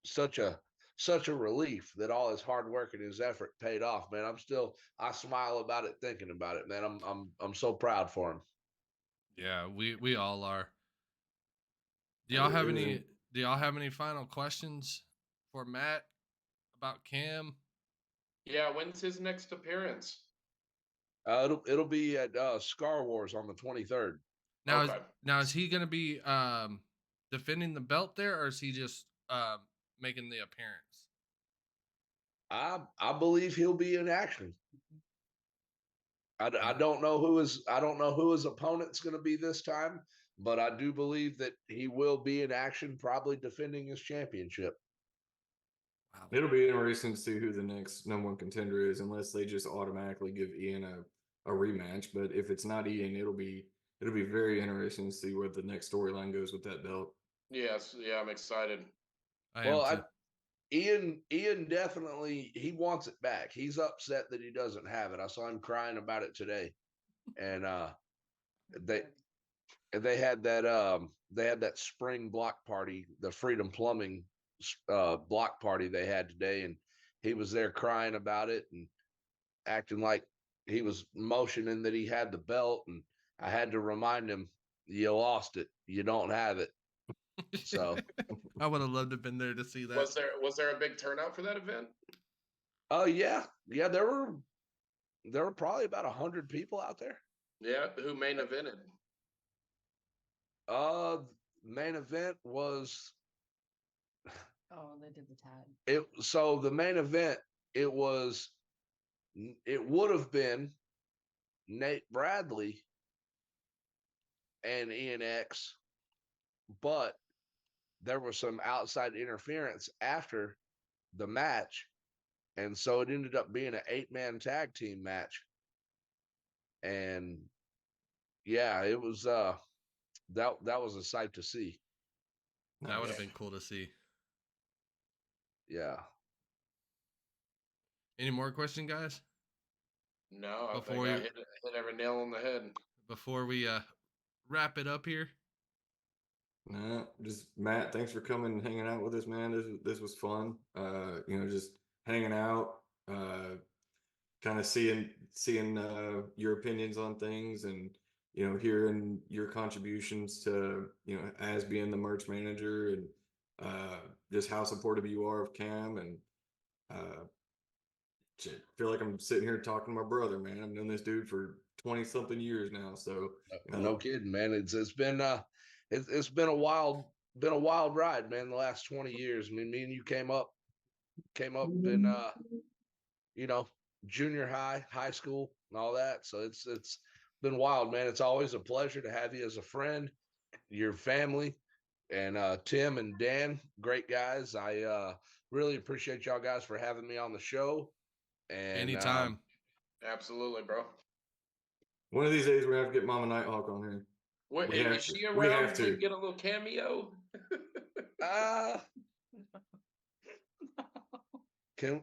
such a relief that all his hard work and his effort paid off, man. I smile about it thinking about it, man. I'm so proud for him. Yeah, we all are. Do It y'all was- have it was any? in- Do y'all have any final questions for Matt about Cam? Yeah. When's his next appearance? It'll be at Scar Wars on the 23rd. Now, Okay. is he going to be defending the belt there, or is he just making the appearance? I believe he'll be in action. I don't know who his opponent's going to be this time, but I do believe that he will be in action, probably defending his championship. Wow. It'll be interesting to see who the next #1 contender is, unless they just automatically give Ian a rematch. But if it's not Ian, it'll be very interesting to see where the next storyline goes with that belt. Yes. Yeah. I'm excited. I am too. Ian definitely he wants it back. He's upset that he doesn't have it. I saw him crying about it today, and they had that spring block party, the Freedom Plumbing block party they had today, and he was there crying about it and acting like he was motioning that he had the belt, and I had to remind him, you lost it, you don't have it. So I would have loved to have been there to see that. Was there a big turnout for that event? oh yeah, there were probably about 100 people out there. Yeah. Who main evented? main event was Oh, they did the tag. so the main event it would have been Nate Bradley and ENX, but there was some outside interference after the match, and so it ended up being an 8-man tag team match. And yeah, it was that was a sight to see. That would have Nice. been cool to see. Yeah. Any more question, guys? No, I Before think I we- hit every nail on the head. Before we wrap it up here. No, just Matt, thanks for coming and hanging out with us, man. This was fun. Just hanging out, kind of seeing your opinions on things, and hearing your contributions to as being the merch manager, and just how supportive you are of Cam, and feel like I'm sitting here talking to my brother, man. I've known this dude for 20 something years now, so No kidding, man. It's been it's been a wild ride, man. The last 20 years. I mean, me and you came up in junior high school, and all that. So it's been wild, man. It's always a pleasure to have you as a friend, your family, and Tim and Dan, great guys. I really appreciate y'all guys for having me on the show. And Anytime. Absolutely, bro. one of these days we're gonna have to get Mama Nighthawk on here. Wait, We have is to. she We around? have We to. can get a little cameo. Can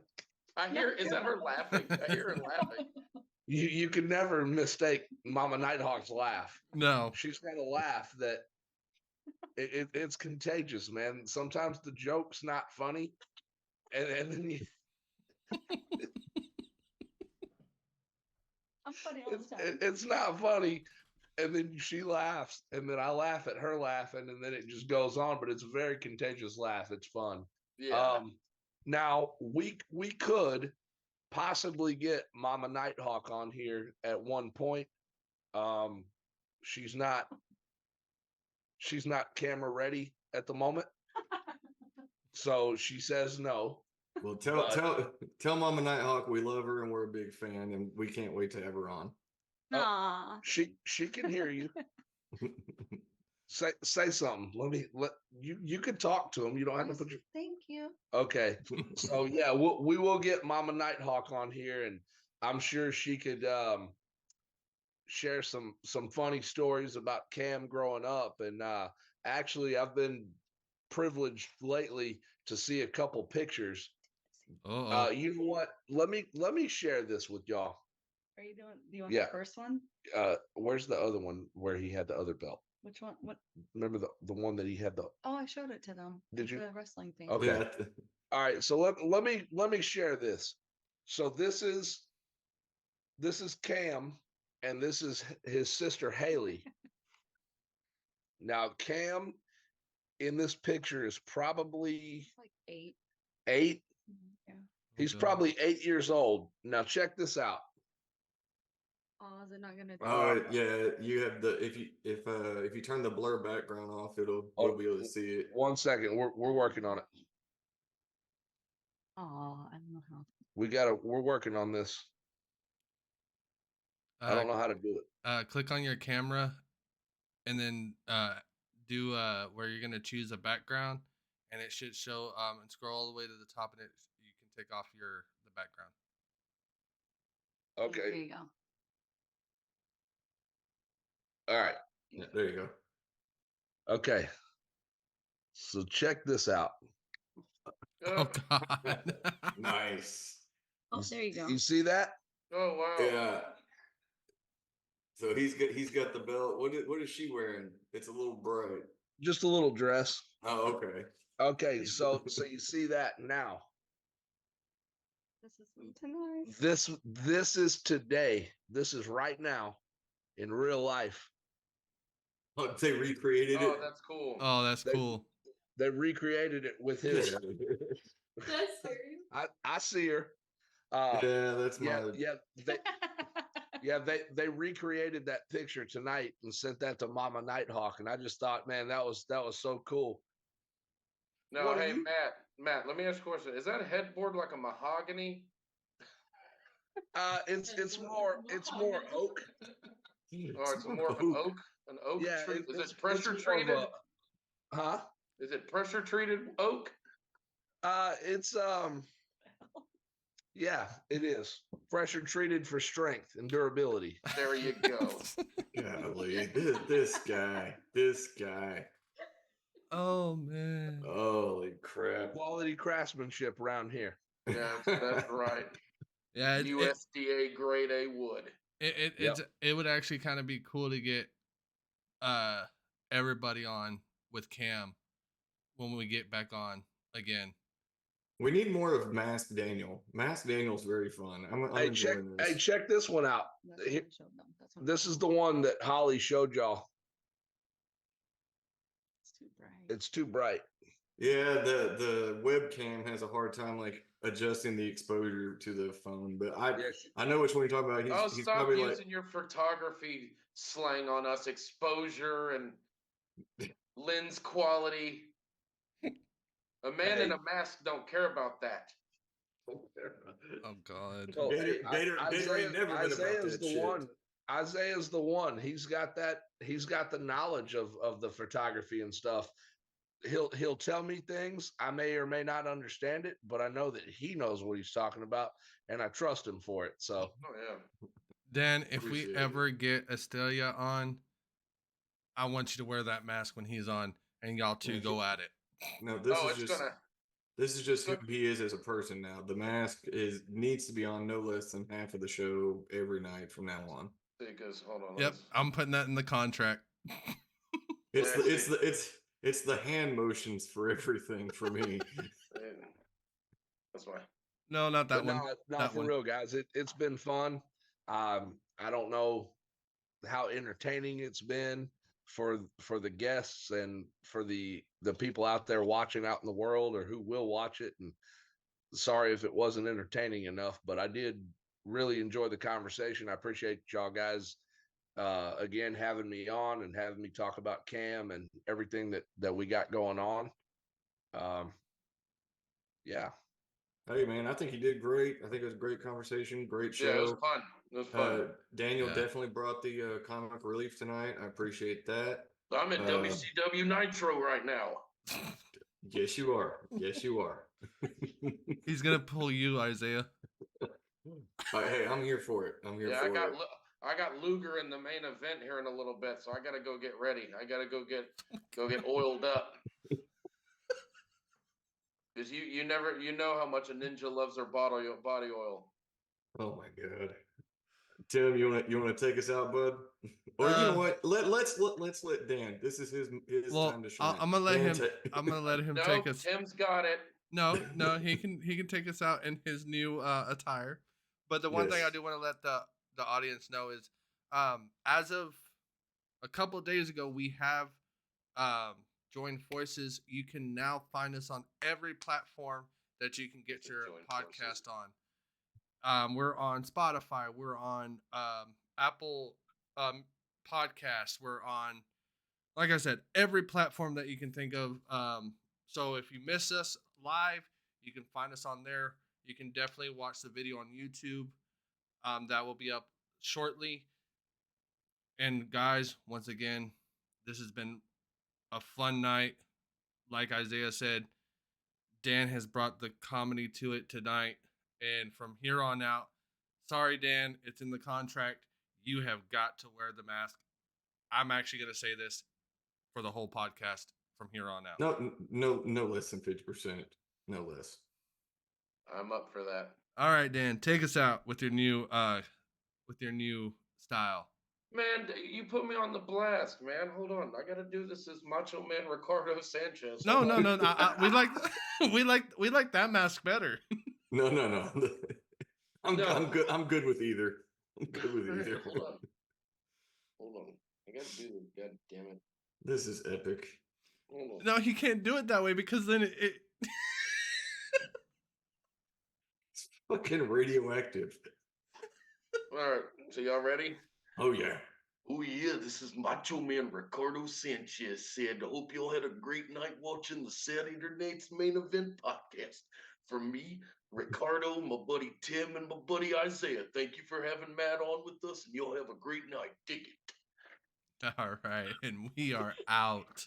I hear. Is that her laughing? I hear her laughing. you can never mistake Mama Nighthawk's laugh. No. She's got a laugh that it's contagious, man. Sometimes the joke's not funny, and then you, I'm funny all the time. it's not funny, and then she laughs, and then I laugh at her laughing, and then it just goes on. But it's a very contagious laugh. It's fun. Yeah. Now we could possibly get Mama Nighthawk on here at one point. She's not camera ready at the moment, so she says no. Well, tell Mama Nighthawk we love her and we're a big fan, and we can't wait to have her on. Aw. She can hear you. Say something. Let you can talk to him. You don't have to put your Thank you. okay. So yeah, we will get Mama Nighthawk on here, and I'm sure she could share some funny stories about Cam growing up. And actually, I've been privileged lately to see a couple pictures. Uh-oh. You know what? Let me share this with y'all. Are you doing? Do you want Yeah. the first one? Where's the other one where he had the other belt? Which one? What? Remember the one that he had the Oh, I showed it to them. Did It's you? The wrestling thing. Okay. Yeah. All right, so let me share this. So this is Cam, and this is his sister Haley. Now Cam in this picture is probably It's like 8. 8. Yeah. He's God. probably 8 years old. Now check this out. Oh, is it not gonna? Oh yeah, you have the if you turn the blur background off, we'll be able to see it. 1 second, we're working on it. Oh, I don't know how. We're working on this. I don't know how to do it. Click on your camera, and then do where you're gonna choose a background, and it should show and scroll all the way to the top, and you can take off the background. There Okay. you go. All right. Yeah, there you go. Okay. So check this out. Oh God. Nice. Oh, there you go. You see that? Oh wow. Yeah. So he's got the belt. What is she wearing? It's a little bright. Just a little dress. Oh, okay. Okay, so you see that now. This is tonight. This is today. This is right now in real life. Oh, they recreated Oh, it. that's cool. Oh, that's cool. They recreated it with his. That's serious. I see her. Yeah, that's my. Yeah. Yeah, they recreated that picture tonight and sent that to Mama NightHawk, and I just thought, man, that was so cool. Now, hey, Matt, let me ask you a question. Is that headboard like a mahogany? It's more oak. Or it's more of an oak Yeah, tree. Is it's it pressure it's more of treated? huh? Is it pressure treated oak? It's yeah, it is pressure treated for strength and durability. There you go. Golly, this guy. Oh man. Holy crap. Quality craftsmanship around here. Yeah, that's right. Yeah, USDA grade A wood. It would actually kind of be cool to get everybody on with Cam when we get back on again. We need more of Mask Daniel. Mask Daniel's very fun. I'm enjoying this. Hey, check this one out. This is the one that Holly showed y'all. It's too bright. It's too bright. Yeah, the webcam has a hard time like adjusting the exposure to the phone, but I know which one you're talking about. He's stop probably using your photography slang on us. Exposure and lens quality. A man in a mask don't care about that. Oh God. Well, Gator ain't never been about that shit. Isaiah's the one. He's got the knowledge of the photography and stuff. He'll tell me things. I may or may not understand it, but I know that he knows what he's talking about, and I trust him for it. So, oh yeah. Dan, if we ever get Estelia on, I want you to wear that mask when he's on, and y'all two go at it. No, this is just who he is as a person now. The mask needs to be on no less than half of the show every night from now on. Because hold on. Yep, I'm putting that in the contract. It's the hand motions for everything for me. That's why. No, not that one. Not for real, guys. It's been fun. I don't know how entertaining it's been for the guests and for the people out there watching out in the world or who will watch it. And sorry if it wasn't entertaining enough, but I did really enjoy the conversation. I appreciate y'all guys again having me on and having me talk about Cam and everything that we got going on. Yeah. Hey man, I think you did great. I think it was a great conversation, great show. Yeah, it was fun. It was fun. Daniel definitely brought the comic relief tonight. I appreciate that. I'm in WCW Nitro right now. Yes, you are. Yes, you are. He's gonna pull you, Isaiah. Hey, I'm here for it. I got Luger in the main event here in a little bit, so I gotta go get ready. I gotta go get oiled up. Because you know how much a ninja loves their body oil. Oh my God. Tim, you wanna take us out, bud? Or you know what? Let's let Dan. This is his time to shine. I'm gonna let him take us. Tim's got it. No, he can take us out in his new attire. But the one thing I do want to let the audience know is, as of a couple of days ago, we have joined forces. You can now find us on every platform that you can get your podcast on. We're on Spotify. We're on Apple Podcasts. We're on, like I said, every platform that you can think of. So if you miss us live, you can find us on there. You can definitely watch the video on YouTube. That will be up shortly. And guys, once again, this has been a fun night. Like Isaiah said, Dan has brought the comedy to it tonight. And from here on out, sorry, Dan, it's in the contract. You have got to wear the mask. I'm actually going to say this for the whole podcast from here on out. No less than 50%. No less. I'm up for that. All right, Dan, take us out with your new style. Man, you put me on the blast, man. Hold on, I gotta do this as Macho Man Ricardo Sanchez. No. We like that mask better. No. I'm good. I'm good with either. Hold on. I gotta do this. God damn it. This is epic. No, he can't do it that way because then it it's fucking radioactive. All right. So y'all ready? Oh yeah. Oh yeah, this is Macho Man Ricardo Sanchez said, I hope you all had a great night watching the Saturday Night's Main Event podcast. For me, Ricardo, my buddy Tim, and my buddy Isaiah, thank you for having Matt on with us, and y'all have a great night. Dig it. All right, and we are out.